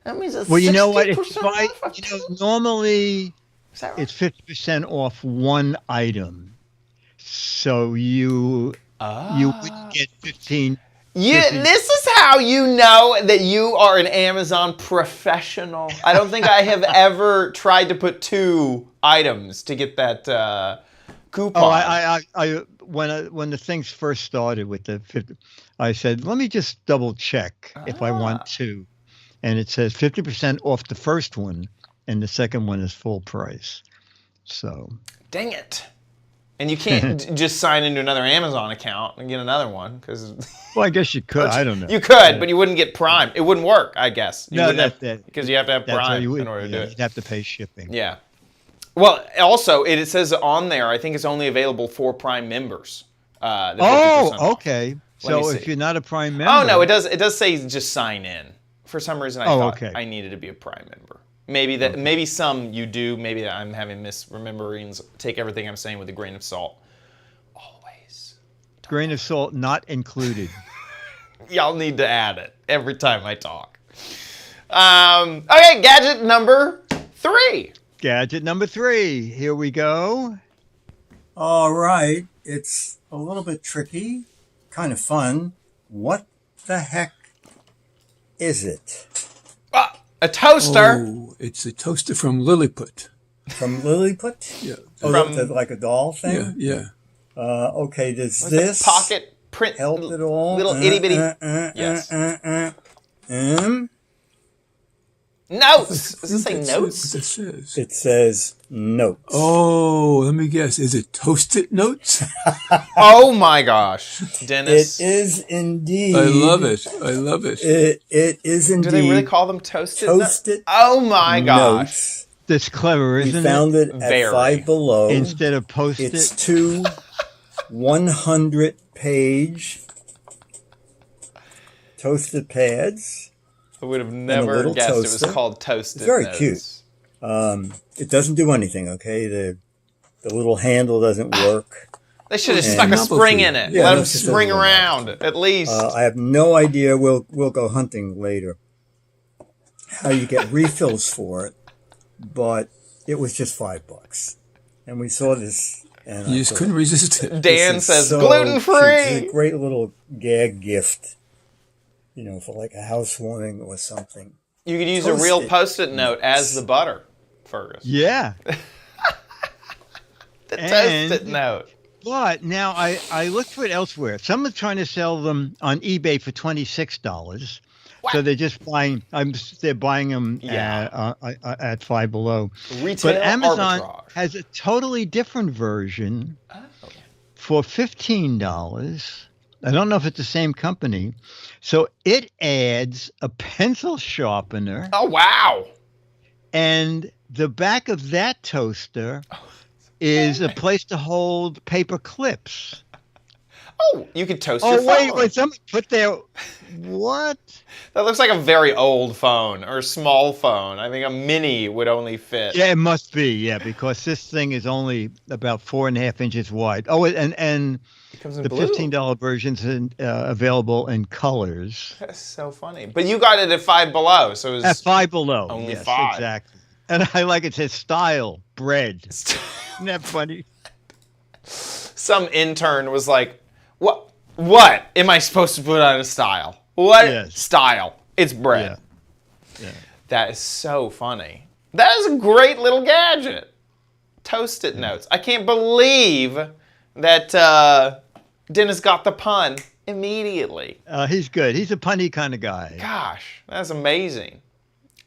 That means it's 60% you know what? If off. Normally Right? it's 50% off one item. So you wouldn't get 15. This is how you know that you are an Amazon professional. I don't think I have ever tried to put 2 items to get that coupon. Oh, when the things first started with the 50, I said, let me just double check if I want to. And it says 50% off the first one, and the second one is full price. So. Dang it. And you can't just sign into another Amazon account and get another one because. Well, I guess you could. I don't know. You could, but you wouldn't get Prime. It wouldn't work, I guess. Because you have to have Prime in order to do it. You'd have to pay shipping. Yeah. Well, also, it says on there, I think it's only available for Prime members. Okay. So if you're not a Prime member. Oh, no, it does say just sign in. For some reason, I thought I needed to be a Prime member. Maybe some you do. Maybe I'm having misrememberings. Take everything I'm saying with a grain of salt. Always. Grain of salt not included. Y'all need to add it every time I talk. Okay, gadget number 3. Gadget number 3. Here we go. All right. It's a little bit tricky, kind of fun. What the heck is it? A toaster. Oh, it's a toaster from Lilliput. From Lilliput? Yeah. Oh, like a doll thing? Yeah. Okay, does this pocket print help at all? Little itty bitty. Yes. Notes. Does it say notes? It says. It says notes. Oh, let me guess. Is it Toast-It notes? Oh my gosh, Dennis! It is indeed. I love it. It is indeed. Do they really call them Toast-It? Toast-It. Oh my gosh! Notes. That's clever, isn't it? We found it at Five Below. Instead of Post-It. It's 2 100-page Toast-It pads. I would have never guessed it was called Toast-It. It's very cute. It doesn't do anything, okay? The little handle doesn't work. They should have stuck a spring in it. Yeah, let them spring around, at least. I have no idea. We'll go hunting later. How you get refills for it, but it was just $5, and we saw this. And you just couldn't resist it. Dan says so gluten-free. It's a great little gag gift, for like a housewarming or something. You could use a real Post-it note as the butter, Fergus. Yeah. The Toast-It note. But now I looked for it elsewhere. Some are trying to sell them on eBay for $26. So they're just buying. They're buying them at Five Below. Retail but Amazon arbitrage. has a totally different version for $15. I don't know if it's the same company. So it adds a pencil sharpener. Oh, wow. And the back of that toaster is a place to hold paper clips. Oh, you could toast your phone. Wait, someone put there. What? That looks like a very old phone or a small phone. I think a mini would only fit. Yeah, it must be. Yeah, because this thing is only about 4.5 inches wide. Oh, and It comes in the blue. $15 version's available in colors. That's so funny. But you got it at Five Below, so it was At Five Below. only yes, $5. Exactly. And I like it says style bread. Isn't that funny? Some intern was like, What am I supposed to put on a style? What Yes. style? It's bread. Yeah. That is so funny. That is a great little gadget. Toast-it notes. I can't believe that Dennis got the pun immediately. He's good. He's a punny kind of guy. Gosh, that's amazing.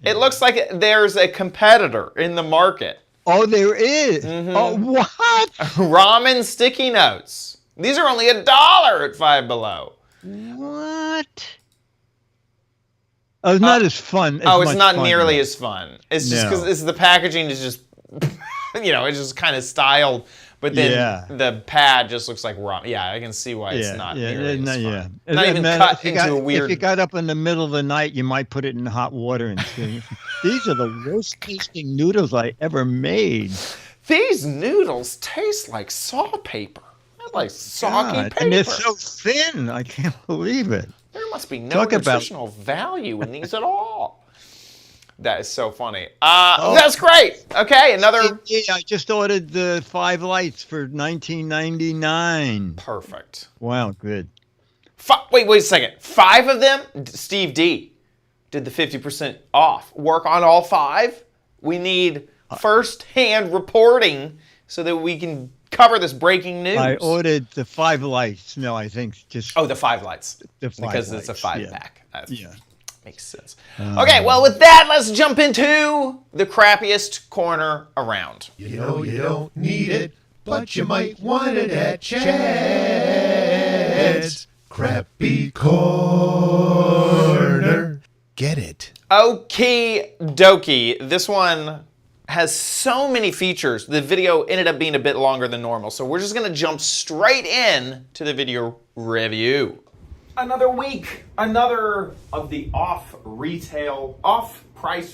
It looks like there's a competitor in the market. Oh, there is. Mm-hmm. Oh, what? Ramen sticky notes. These are only $1 at Five Below. What? Oh, it's not as fun. It's much not fun, nearly though. as fun. It's just No. because the packaging is just, it's just kind of styled. But then the pad just looks like ramen. Yeah, I can see why it's not nearly as fun. Not even cut into a weird. If you got up in the middle of the night, you might put it in hot water and see. These are the worst tasting noodles I ever made. These noodles taste like sawpaper. Like soggy God, paper. and they're so thin. I can't believe it. There must be no Talk about- nutritional value in these at all. That is so funny. That's great. Okay, another. Yeah, I just ordered the 5 lights for $19.99. Perfect. Wow, good. Wait a second. 5 of them? Steve D did the 50% off. Work on all 5? We need first-hand reporting so that we can cover this breaking news. I ordered the 5 lights. No, I think just the 5 lights. the 5 Because it's a lights, 5-pack. Yeah. Makes sense. Okay, well, with that, let's jump into the crappiest corner around. You know you don't need it, but you might want it at Chad's Crappy Corner. Get it? Okie dokie. This one has so many features. The video ended up being a bit longer than normal, so we're just going to jump straight in to the video review. Another week, another of the off-price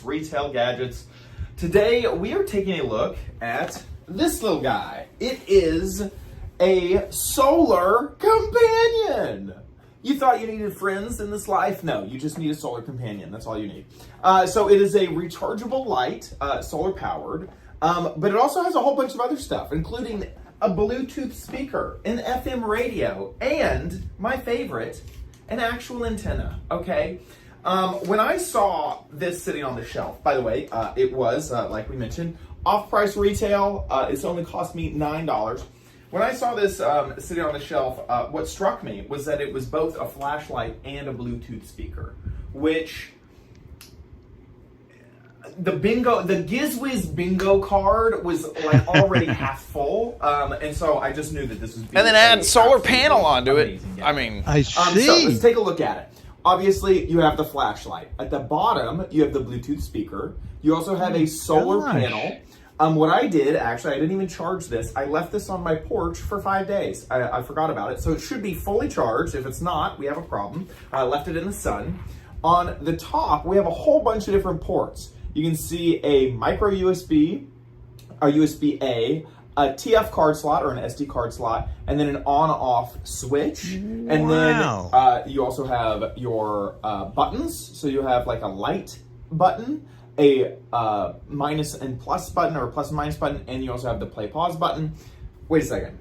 retail gadgets. Today, we are taking a look at this little guy. It is a solar companion. You thought you needed friends in this life? No, you just need a solar companion. That's all you need. So it is a rechargeable light, solar powered, but it also has a whole bunch of other stuff, including a Bluetooth speaker, an FM radio, and my favorite, an actual antenna, okay? When I saw this sitting on the shelf, by the way, it was, like we mentioned, off-price retail. It's only cost me $9. When I saw this sitting on the shelf, what struck me was that it was both a flashlight and a Bluetooth speaker, which the Giz Wiz bingo card was like already half full, and so I just knew that this was. And then add solar panel onto it. I mean, I see. So let's take a look at it. Obviously, you have the flashlight. At the bottom, you have the Bluetooth speaker. You also have a solar panel. What I did, actually, I didn't even charge this. I left this on my porch for 5 days. I forgot about it. So it should be fully charged. If it's not, we have a problem. I left it in the sun. On the top, we have a whole bunch of different ports. You can see a micro USB, a USB-A, a TF card slot or an SD card slot, and then an on-off switch. And then you also have your buttons. So you have like a light button, a minus and plus button or a plus and minus button, and you also have the play pause button. Wait a second.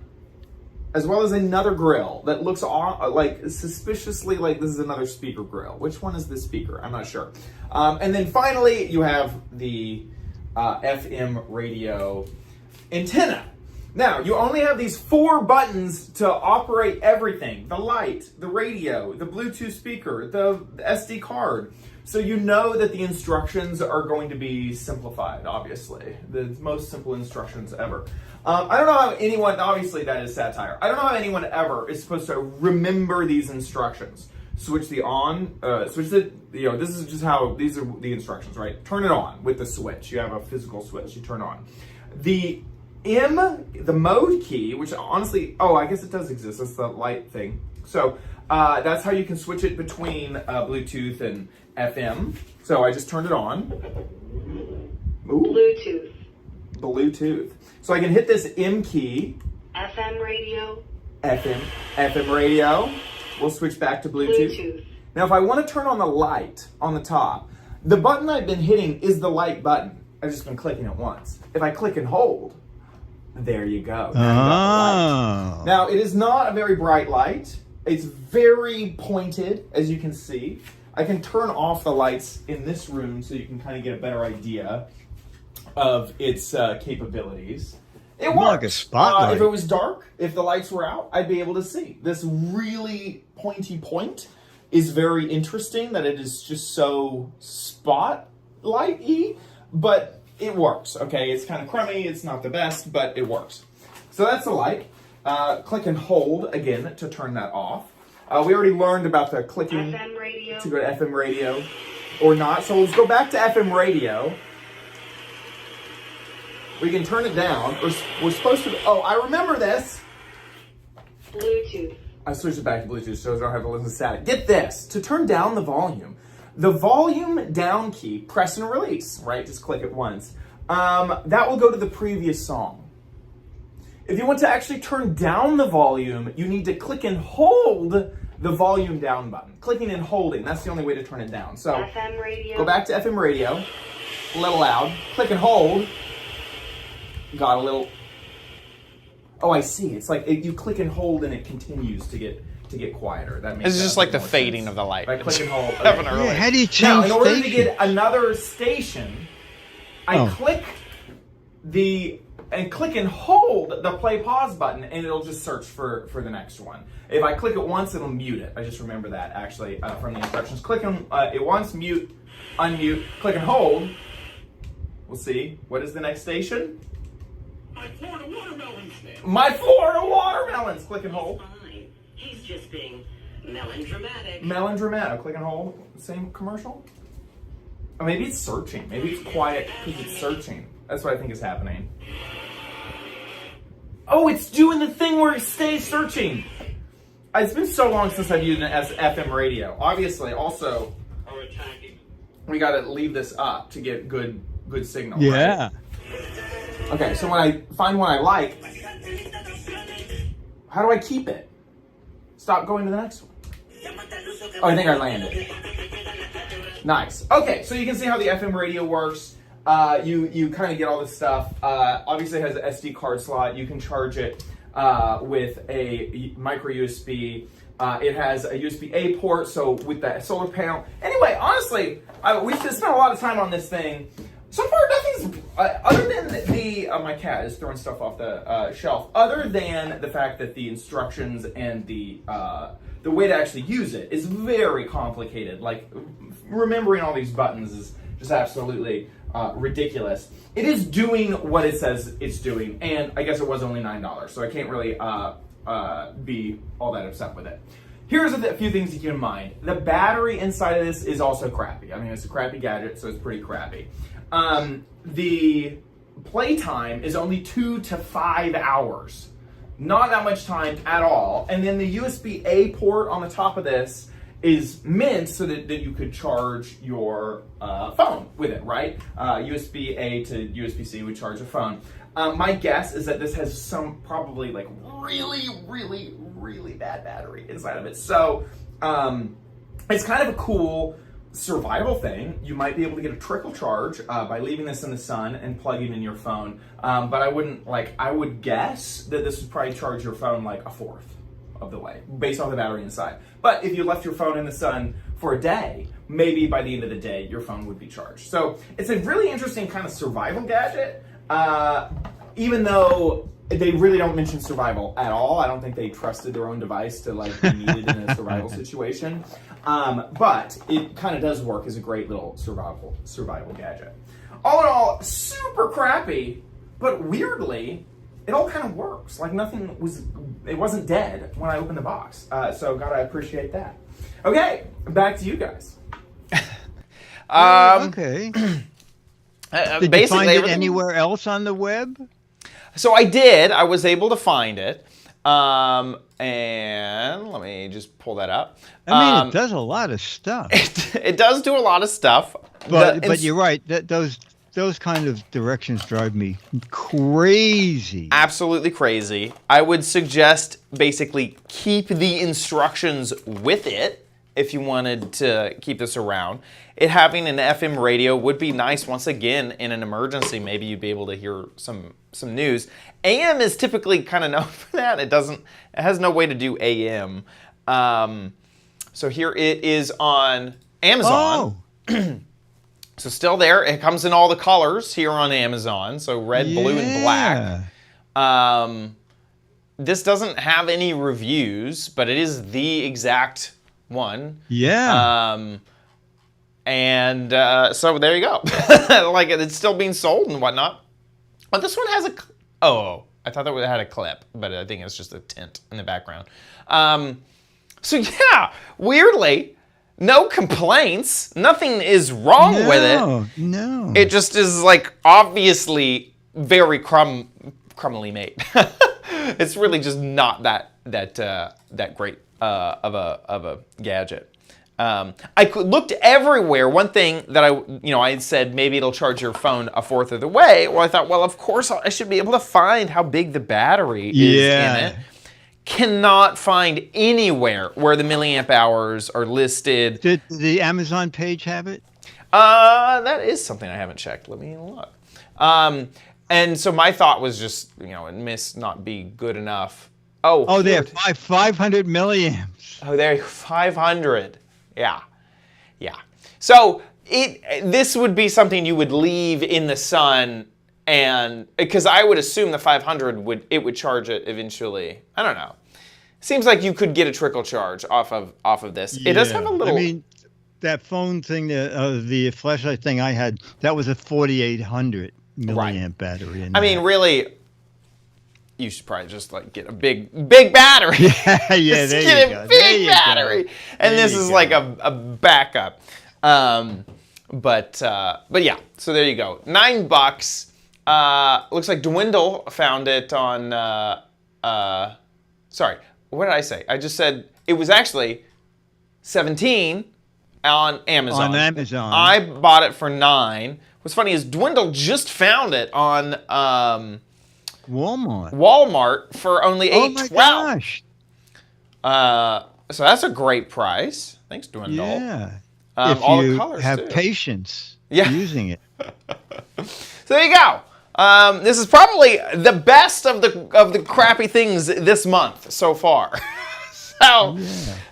As well as another grill that looks like suspiciously like this is another speaker grill. Which one is this speaker? I'm not sure. And then finally, you have the FM radio antenna. Now, you only have these 4 buttons to operate everything. The light, the radio, the Bluetooth speaker, the SD card. So you know that the instructions are going to be simplified, obviously. The most simple instructions ever. I don't know how anyone, obviously that is satire. I don't know how anyone ever is supposed to remember these instructions. Switch the on, switch the, this is just how, these are the instructions, right? Turn it on with the switch. You have a physical switch, you turn on. The mode key, which honestly, I guess it does exist. That's the light thing. So that's how you can switch it between Bluetooth and FM. So I just turned it on. Ooh. Bluetooth. So I can hit this M key. FM radio. FM radio. We'll switch back to Bluetooth. Now if I want to turn on the light on the top, the button I've been hitting is the light button. I've just been clicking it once. If I click and hold, there you go. Now it is not a very bright light. It's very pointed, as you can see. I can turn off the lights in this room so you can kind of get a better idea of its capabilities. It works. Like a spotlight. If it was dark, if the lights were out, I'd be able to see. This really pointy point is very interesting that it is just so spotlight-y, but it works, okay? It's kind of crummy, it's not the best, but it works. So that's the light. Click and hold, again, to turn that off. We already learned about the clicking FM radio. To go to FM radio or not. So let's go back to FM radio. We can turn it down. We're supposed to... I remember this. Bluetooth. I switched it back to Bluetooth so I don't have to listen to static. Get this. To turn down the volume down key, press and release, right? Just click it once. That will go to the previous song. If you want to actually turn down the volume, you need to click and hold the volume down button. Clicking and holding, that's the only way to turn it down. So FM radio. Go back to FM radio, a little loud, click and hold. Got a little, I see. It's like you click and hold and it continues to get quieter. That makes It's just like the more fading sense. of the light. Right, click and hold. Yeah, how do you change Now, in order station? to get another station, I click and hold the play pause button and it'll just search for the next one. If I click it once, it'll mute it. I just remember that actually from the instructions. Click on it once, mute, unmute, click and hold. We'll see. What is the next station? My Florida watermelons. My Florida watermelons. Click and hold. Fine. He's just being melodramatic. Melodramatic. Click and hold. Same commercial? Or maybe it's searching. Maybe it's quiet because it's searching. That's what I think is happening. Oh, it's doing the thing where it stays searching. It's been so long since I've used it as FM radio. Obviously, also, we got to leave this up to get good signal. Yeah. Right? Okay, so when I find one I like, how do I keep it? Stop going to the next one. Oh, I think I landed. Nice. Okay, so you can see how the FM radio works. You kind of get all this stuff. Obviously, it has an SD card slot. You can charge it with a micro USB. It has a USB-A port, so with that solar panel. Anyway, honestly, we spent a lot of time on this thing. So far, nothing's other than my cat is throwing stuff off the shelf. Other than the fact that the instructions and the way to actually use it is very complicated. Like remembering all these buttons is just absolutely ridiculous. It is doing what it says it's doing, and I guess it was only $9, so I can't really be all that upset with it. Here's a few things to keep in mind. The battery inside of this is also crappy. I mean, it's a crappy gadget, so it's pretty crappy. The playtime is only 2 to 5 hours. Not that much time at all. And then the USB-A port on the top of this is meant so that you could charge your phone with it, right? USB-A to USB-C would charge a phone. My guess is that this has some probably like really, really, really bad battery inside of it. So it's kind of a cool survival thing. You might be able to get a trickle charge by leaving this in the sun and plugging in your phone. But I would guess that this would probably charge your phone like a fourth of the way based on the battery inside. But if you left your phone in the sun for a day, maybe by the end of the day, your phone would be charged. So it's a really interesting kind of survival gadget. Even though They really don't mention survival at all. I don't think they trusted their own device to like be needed in a survival situation. But it kind of does work as a great little survival gadget. All in all, super crappy, but weirdly, it all kind of works. Like it wasn't dead when I opened the box. So gotta appreciate that. Okay, back to you guys. Okay. Did you find it everything... anywhere else on the web? So I did. I was able to find it. And let me just pull that up. I mean, it does a lot of stuff. It does do a lot of stuff. But you're right. Those kind of directions drive me crazy. Absolutely crazy. I would suggest basically keep the instructions with it if you wanted to keep this around. It having an FM radio would be nice. Once again, in an emergency, maybe you'd be able to hear some news. AM is typically kind of known for that. It has no way to do AM. So here it is on Amazon. Oh. So still there. It comes in all the colors here on Amazon. So red, blue, and black. This doesn't have any reviews, but it is the exact one. Yeah. So there you go. Like it's still being sold and whatnot. But this one has I thought that it had a clip, but I think it's just a tint in the background. So yeah, weirdly, no complaints. Nothing is wrong with it. No. It just is like obviously very crumbly made. It's really just not that great of a gadget. I looked everywhere. One thing that I had said maybe it'll charge your phone a fourth of the way. Well, I thought, well, of course I should be able to find how big the battery is in it. Cannot find anywhere where the milliamp hours are listed. Did the Amazon page have it? That is something I haven't checked. Let me look. And so my thought was just, it must not be good enough. Oh, they have 500 milliamps. Oh, there you go, 500. Yeah. So this would be something you would leave in the sun, and because I would assume the 500 would charge it eventually. I don't know. Seems like you could get a trickle charge off of this. Yeah. It does have a little. I mean, that phone thing, the flashlight thing I had, that was a 4,800 milliamp battery. I mean, really. You should probably just get a big battery. Yeah, there you get go. a big battery, and this is like a backup. But yeah. So there you go. $9. Looks like Dwindle found it on. Sorry, what did I say? I just said it was actually $17 on Amazon. On Amazon. I bought it for $9. What's funny is Dwindle just found it on. Walmart for only $8.12. Oh my gosh! So that's a great price. Thanks, Dwindle. Yeah. If all the colors have patience using it. So there you go. This is probably the best of the crappy things this month so far. So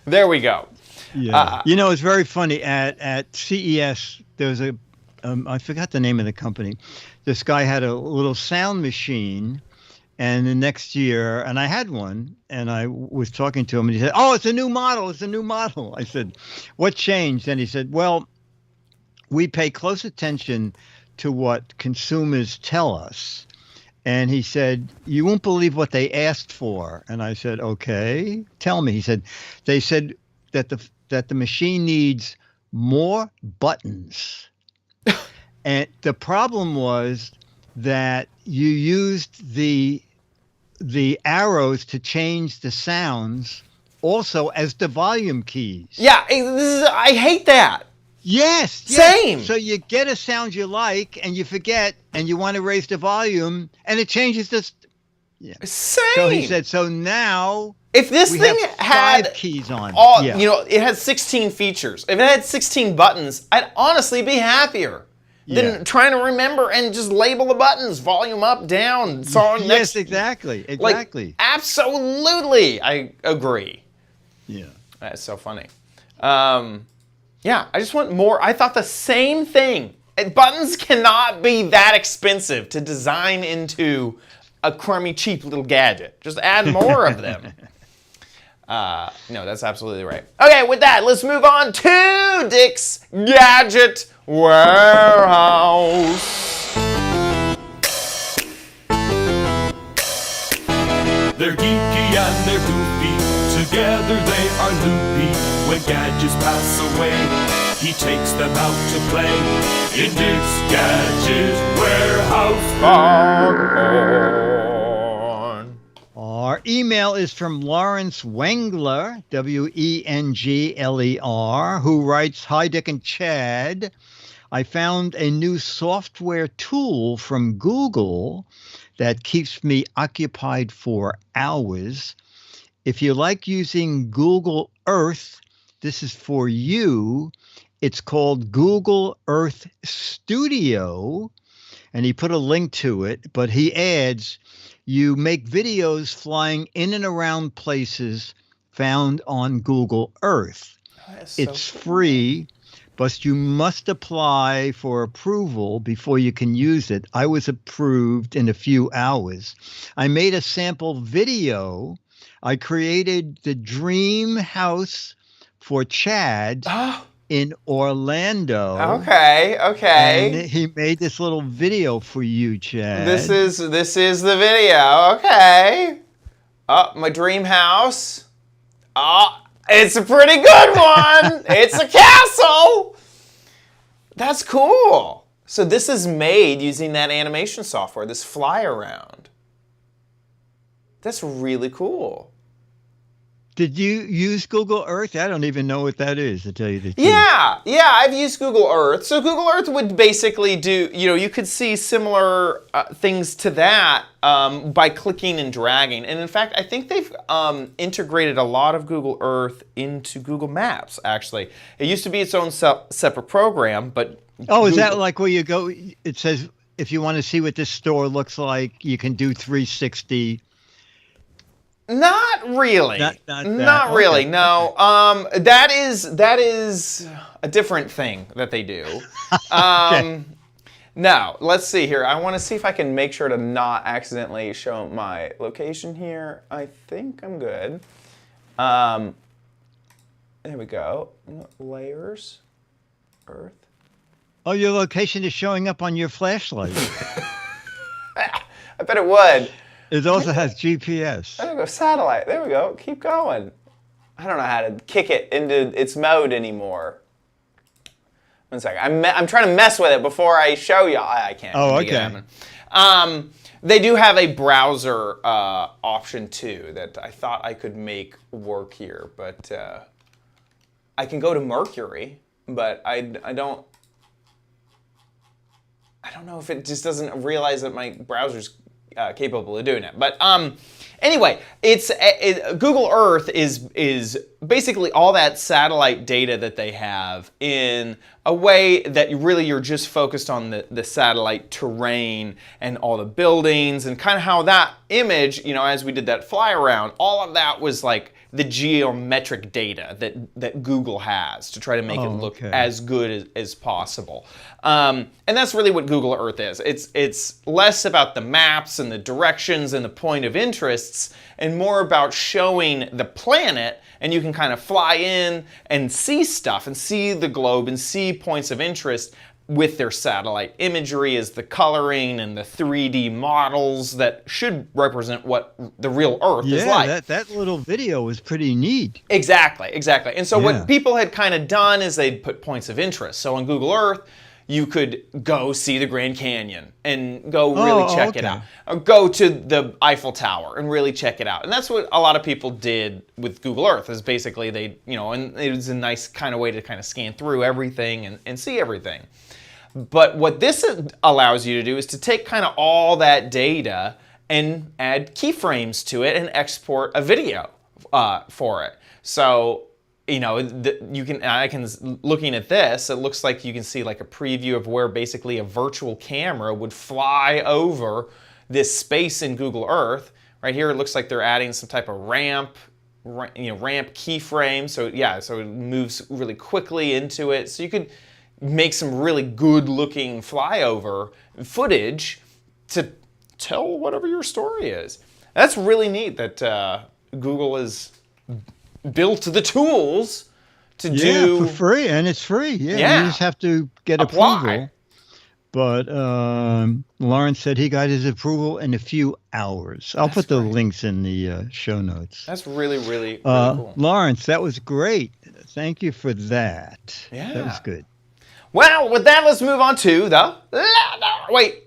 there we go. Yeah. It's very funny at CES. There was I forgot the name of the company. This guy had a little sound machine, and the next year, and I had one, and I was talking to him, and he said, "Oh, it's a new model. It's a new model." I said, "What changed?" And he said, "Well, we pay close attention to what consumers tell us." And he said, "You won't believe what they asked for." And I said, "Okay, tell me." He said, "They said that the machine needs more buttons." And the problem was that you used the arrows to change the sounds also as the volume keys. Yeah, I hate that. Yes. Same. So you get a sound you like, and you forget, and you want to raise the volume, and it changes this. Yeah. Same. So he said, so now if this thing had 5 keys on it, it has 16 features. If it had 16 buttons, I'd honestly be happier. Than trying to remember and just label the buttons, volume up, down, song next. Yes, exactly. Absolutely, I agree. Yeah. That's so funny. I just want more. I thought the same thing. Buttons cannot be that expensive to design into a crummy, cheap little gadget. Just add more of them. No, that's absolutely right. Okay, with that, let's move on to Dick's Gadget Warehouse. They're geeky and they're goofy, together they are loopy. When gadgets pass away, he takes them out to play in Dick's Gadget Warehouse. Our email is from Lawrence Wengler, Wengler, who writes, "Hi, Dick and Chad. I found a new software tool from Google that keeps me occupied for hours. If you like using Google Earth, this is for you. It's called Google Earth Studio." And he put a link to it, but he adds, "You make videos flying in and around places found on Google Earth. It's free, but you must apply for approval before you can use it. I was approved in a few hours. I made a sample video. I created the dream house for Chad in Orlando." Okay. And he made this little video for you, Chad. This is the video. Okay. My dream house. It's a pretty good one. It's a castle. That's cool. So this is made using that animation software, this fly around. That's really cool. Did you use Google Earth? I don't even know what that is, to tell you the truth. Yeah, I've used Google Earth. So Google Earth would basically do, you could see similar things to that by clicking and dragging. And in fact, I think they've integrated a lot of Google Earth into Google Maps, actually. It used to be its own separate program, but... Oh, is that like where you go, it says, if you want to see what this store looks like, you can do 360... Not really. Not really. Okay. No. That is a different thing that they do. Okay. No. Let's see here. I want to see if I can make sure to not accidentally show my location here. I think I'm good. There we go. Layers. Earth. Oh, your location is showing up on your flashlight. I bet it would. It also has GPS. There we go, satellite. There we go. Keep going. I don't know how to kick it into its mode anymore. 1 second. I'm trying to mess with it before I show you. I can't. Oh, make it okay. happen. They do have a browser option too that I thought I could make work here, but I can go to Mercury, but I don't know if it just doesn't realize that my browser's capable of doing it. But anyway, Google Earth is basically all that satellite data that they have in a way that you're just focused on the satellite terrain and all the buildings and kind of how that image, as we did that fly around, all of that was like the geometric data that Google has to try to make it look as good as possible. And that's really what Google Earth is. It's less about the maps and the directions and the point of interests and more about showing the planet, and you can kind of fly in and see stuff and see the globe and see points of interest with their satellite imagery as the coloring and the 3D models that should represent what the real Earth is like. Yeah, that little video was pretty neat. Exactly. And so what people had kind of done is they'd put points of interest. So on Google Earth, you could go see the Grand Canyon and go really check it out. Or go to the Eiffel Tower and really check it out. And that's what a lot of people did with Google Earth, is basically they, and it was a nice kind of way to kind of scan through everything and see everything. But what this allows you to do is to take kind of all that data and add keyframes to it and export a video for it. So, looking at this, it looks like you can see like a preview of where basically a virtual camera would fly over this space in Google Earth. Right here, it looks like they're adding some type of ramp keyframe. So so it moves really quickly into it. So you could make some really good looking flyover footage to tell whatever your story is. That's really neat that Google has built the tools to do for free, and it's free. Yeah, you just have to get apply. approval. But Lawrence said he got his approval in a few hours. I'll put the links in the show notes. That's really, really, really cool. Lawrence, that was great. Thank you for that. Yeah. That was good. Well, with that, let's move on to the... Wait,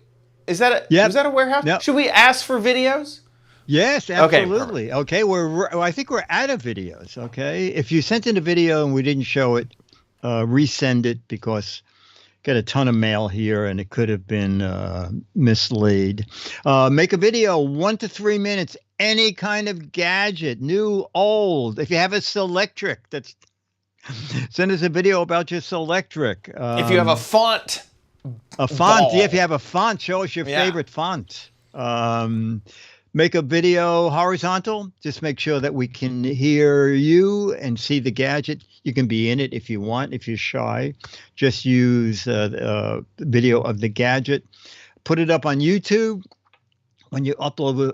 is that a warehouse? Yep. Should we ask for videos? Yes, absolutely. Okay, I think we're out of videos. Okay, if you sent in a video and we didn't show it, resend it because got a ton of mail here and it could have been mislaid. Make a video 1 to 3 minutes. Any kind of gadget, new, old. If you have a Selectric, send us a video about your Selectric. If you have a font. If you have a font, show us your favorite font. Make a video horizontal. Just make sure that we can hear you and see the gadget. You can be in it if you want. If you're shy, just use the video of the gadget. Put it up on YouTube. When you upload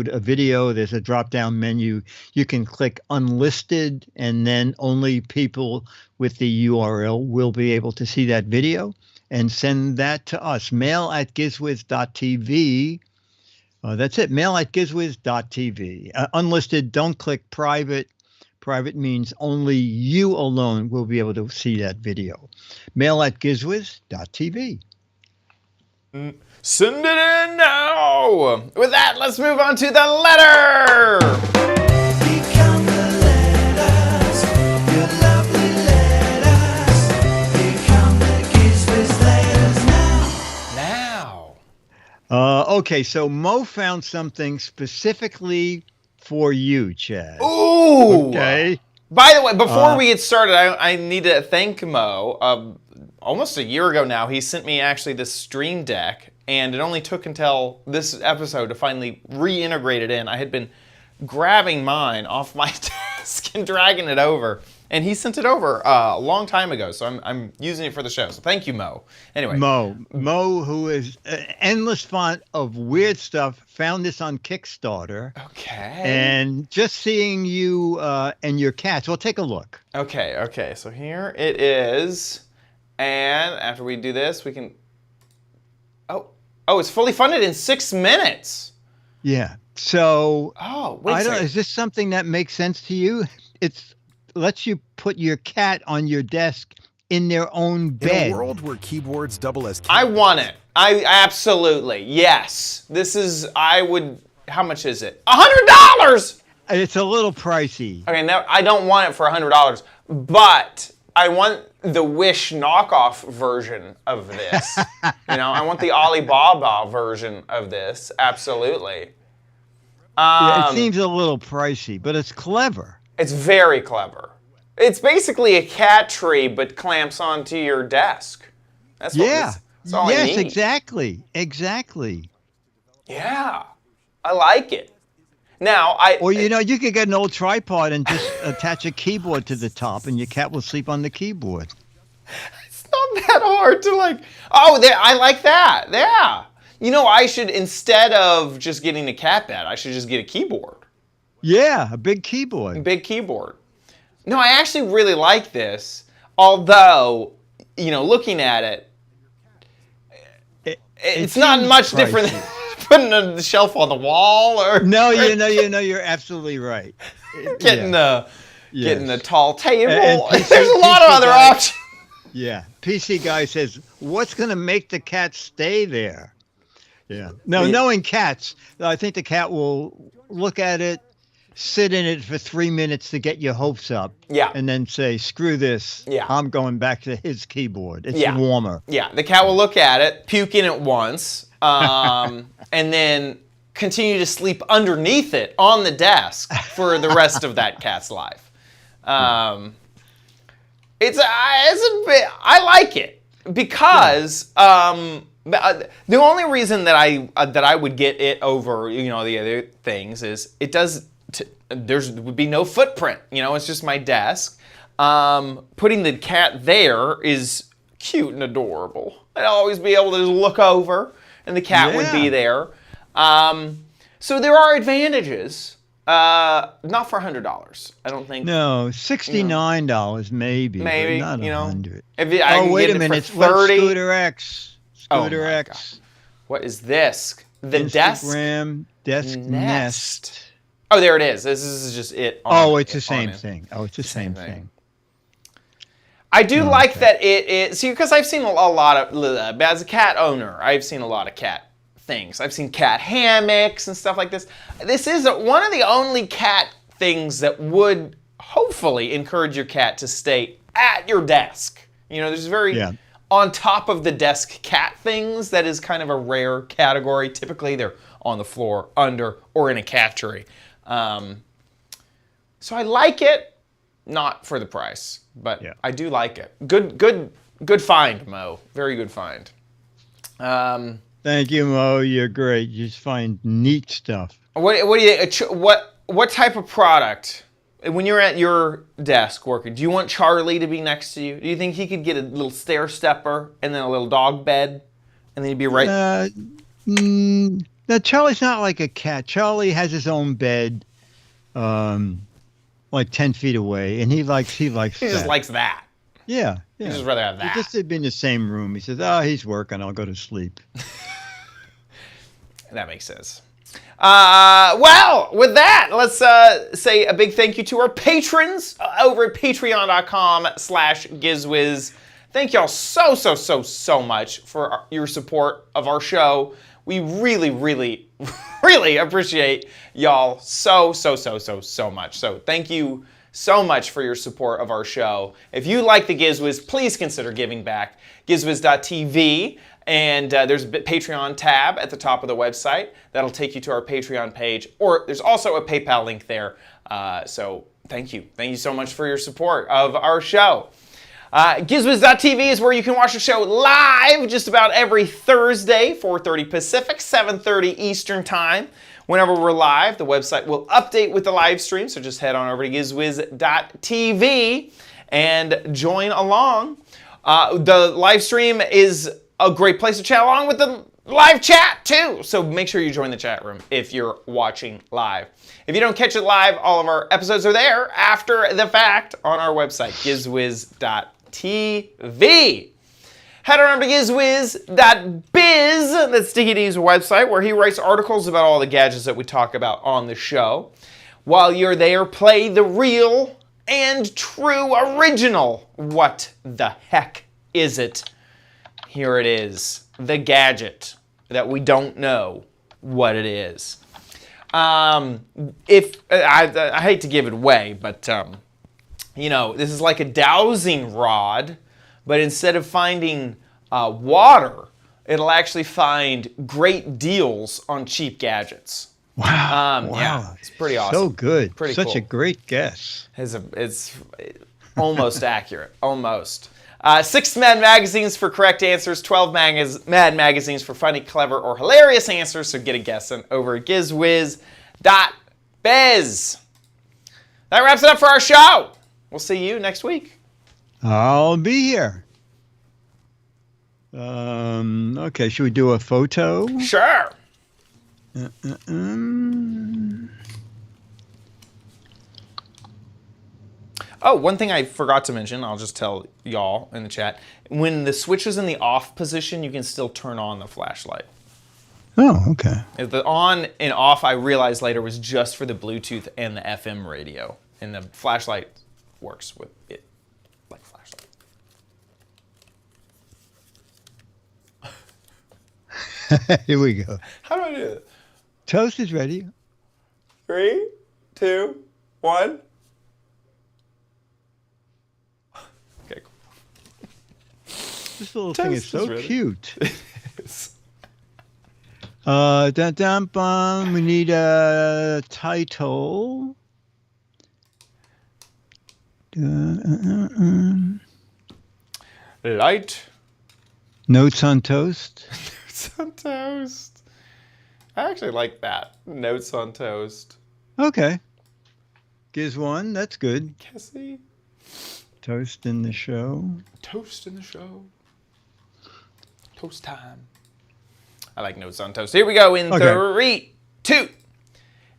a video, there's a drop-down menu. You can click unlisted, and then only people with the URL will be able to see that video. And send that to us. mail@gizwiz.tv. That's it. mail@gizwiz.tv. Unlisted, don't click private. Private means only you alone will be able to see that video. mail@gizwiz.tv. Send it in now. With that, let's move on to the letter. Become the letters, your lovely letters. Become the Giz Wiz letters now. Okay, so Mo found something specifically for you, Chad. Ooh. Okay. By the way, before we get started, I need to thank Mo. Almost a year ago now, he sent me actually this Stream Deck, and it only took until this episode to finally reintegrate it in. I had been grabbing mine off my desk and dragging it over, and he sent it over a long time ago, so I'm using it for the show. So thank you, Mo. Anyway. Mo, who is an endless font of weird stuff, found this on Kickstarter. Okay. And just seeing you and your cats, well, take a look. Okay, so here it is. And after we do this, we can... Oh, it's fully funded in 6 minutes. Yeah. So, wait a second. Is this something that makes sense to you? It lets you put your cat on your desk in their own bed. In a world where keyboards double as I want it. I absolutely. Yes. How much is it? $100! It's a little pricey. Okay, now I don't want it for $100, but I want the Wish knockoff version of this. I want the Alibaba version of this. Absolutely. It seems a little pricey, but it's clever. It's very clever. It's basically a cat tree, but clamps onto your desk. That's all I need. Exactly. Yeah, I like it. Now, you could get an old tripod and just attach a keyboard to the top, and your cat will sleep on the keyboard. It's not that hard to I like that. Yeah. I should, instead of just getting a cat bed, I should just get a keyboard. Yeah, a big keyboard. No, I actually really like this. Although, looking at it, it's not much different than putting a shelf on the wall or... No, you're absolutely right. Getting a tall table. There's a lot of other options. Yeah. PC Guy says, what's going to make the cat stay there? Yeah. No, knowing cats, I think the cat will look at it, sit in it for 3 minutes to get your hopes up. Yeah. And then say, screw this. Yeah. I'm going back to his keyboard. It's warmer. Yeah. The cat will look at it, puke in it once, and then continue to sleep underneath it on the desk for the rest of that cat's life. It's a bit. I like it because the only reason that I would get it over the other things is it does. There would be no footprint. It's just my desk. Putting the cat there is cute and adorable. I'd always be able to just look over, and the cat would be there. So there are advantages. Not for $100. I don't think. No, $69 maybe. Maybe, but not you know. 100. Oh, wait a minute. It's what Scooter X. Scooter X. What is this? The Instagram desk Nest. Oh, there it is. This is just it. It's the same thing. Oh, it's the same thing. I do like that it see, because I've seen a lot of, as a cat owner, I've seen a lot of cat things. I've seen cat hammocks and stuff like this. This is one of the only cat things that would hopefully encourage your cat to stay at your desk. You know, there's very on top of the desk cat things that is kind of a rare category. Typically, they're on the floor, under, or in a cat tree. So I like it, not for the price, but I do like it. Good find, Mo. Very good find. Thank you, Mo. You're great. You just find neat stuff. What do you what type of product? When you're at your desk working, do you want Charlie to be next to you? Do you think he could get a little stair stepper and then a little dog bed, and then he'd be right? No, Charlie's not like a cat. Charlie has his own bed, like 10 feet away, and he likes he just likes that. Yeah. He'd just rather have that. He just be in the same room. He says, he's working. I'll go to sleep. That makes sense. Well, with that, let's say a big thank you to our patrons over at patreon.com/GizWiz. Thank y'all so much for your support of our show. We really, really, really appreciate y'all so much. So thank you so much for your support of our show. If you like the Giz Wiz, please consider giving back. GizWiz.tv, and there's a Patreon tab at the top of the website. That'll take you to our Patreon page, or there's also a PayPal link there. So thank you. Thank you so much for your support of our show. GizWiz.tv is where you can watch the show live just about every Thursday, 4:30 Pacific, 7:30 Eastern Time. Whenever we're live, the website will update with the live stream, so just head on over to GizWiz.tv and join along. The live stream is a great place to chat along with the live chat too, so make sure you join the chat room if you're watching live. If you don't catch it live, all of our episodes are there after the fact on our website, GizWiz.tv. Head on over to GizWiz.biz, that's Sticky D's website, where he writes articles about all the gadgets that we talk about on the show. While you're there, play the real and true original What the Heck Is It? Here it is, the gadget that we don't know what it is. If I hate to give it away, but you know, this is like a dowsing rod, but instead of finding water, it'll actually find great deals on cheap gadgets. Wow. Yeah, it's pretty awesome. So good. Pretty Such cool. a great guess. It's almost accurate. Almost. 6 Mad Magazines for correct answers, 12 Mad Magazines for funny, clever, or hilarious answers, so get a guess over at GizWiz.biz. That wraps it up for our show. We'll see you next week. I'll be here. Okay, should we do a photo? Sure. Oh, one thing I forgot to mention, I'll just tell y'all in the chat. When the switch is in the off position, you can still turn on the flashlight. Oh, okay. The on and off, I realized later, was just for the Bluetooth and the FM radio. And the flashlight works with it like a flashlight. Here we go. How do I do it? Toast is ready. 3, 2, 1. Okay, cool. This little thing is so cute. We need a title. Light. Notes on toast. Notes on toast. I actually like that. Notes on toast. Okay. Giz one. That's good. Cassie. Toast in the show. Toast in the show. Toast time. I like notes on toast. Here we go in Okay. 3, 2.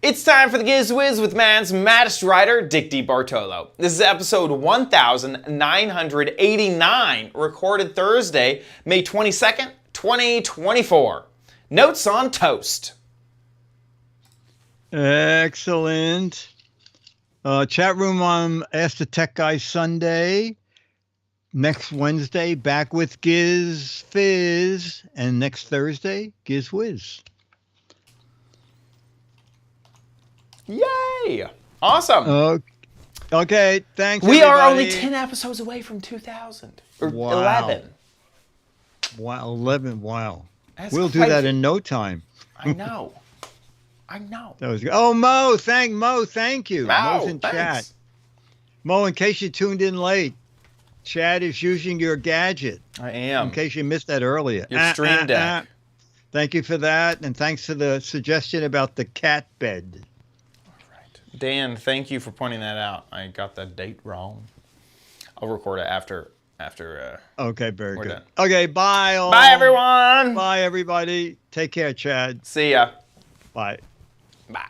It's time for the Giz Wiz with man's maddest writer, Dick DiBartolo. This is episode 1989, recorded Thursday, May 22nd, 2024. Notes on toast. Excellent. Chat room on Ask the Tech Guy Sunday. Next Wednesday, back with Giz Fizz. And next Thursday, Giz Wiz. Yay! Awesome. Okay, thanks. We are everybody. only 10 episodes away from 2000. Or Wow. 11. Wow, 11. Wow. That's We'll do quite- that in no time. I know. I know. That was good. Oh, Mo, thank you. Mo, Mo's in thanks. chat. Mo, in case you tuned in late, Chad is using your gadget. I am. In case you missed that earlier. Your stream deck. Thank you for that, and thanks for the suggestion about the cat bed. Dan, thank you for pointing that out. I got the date wrong. I'll record it after Okay, very we're good. done. Okay, bye all. Bye, everyone. Bye, everybody. Take care, Chad. See ya. Bye. Bye.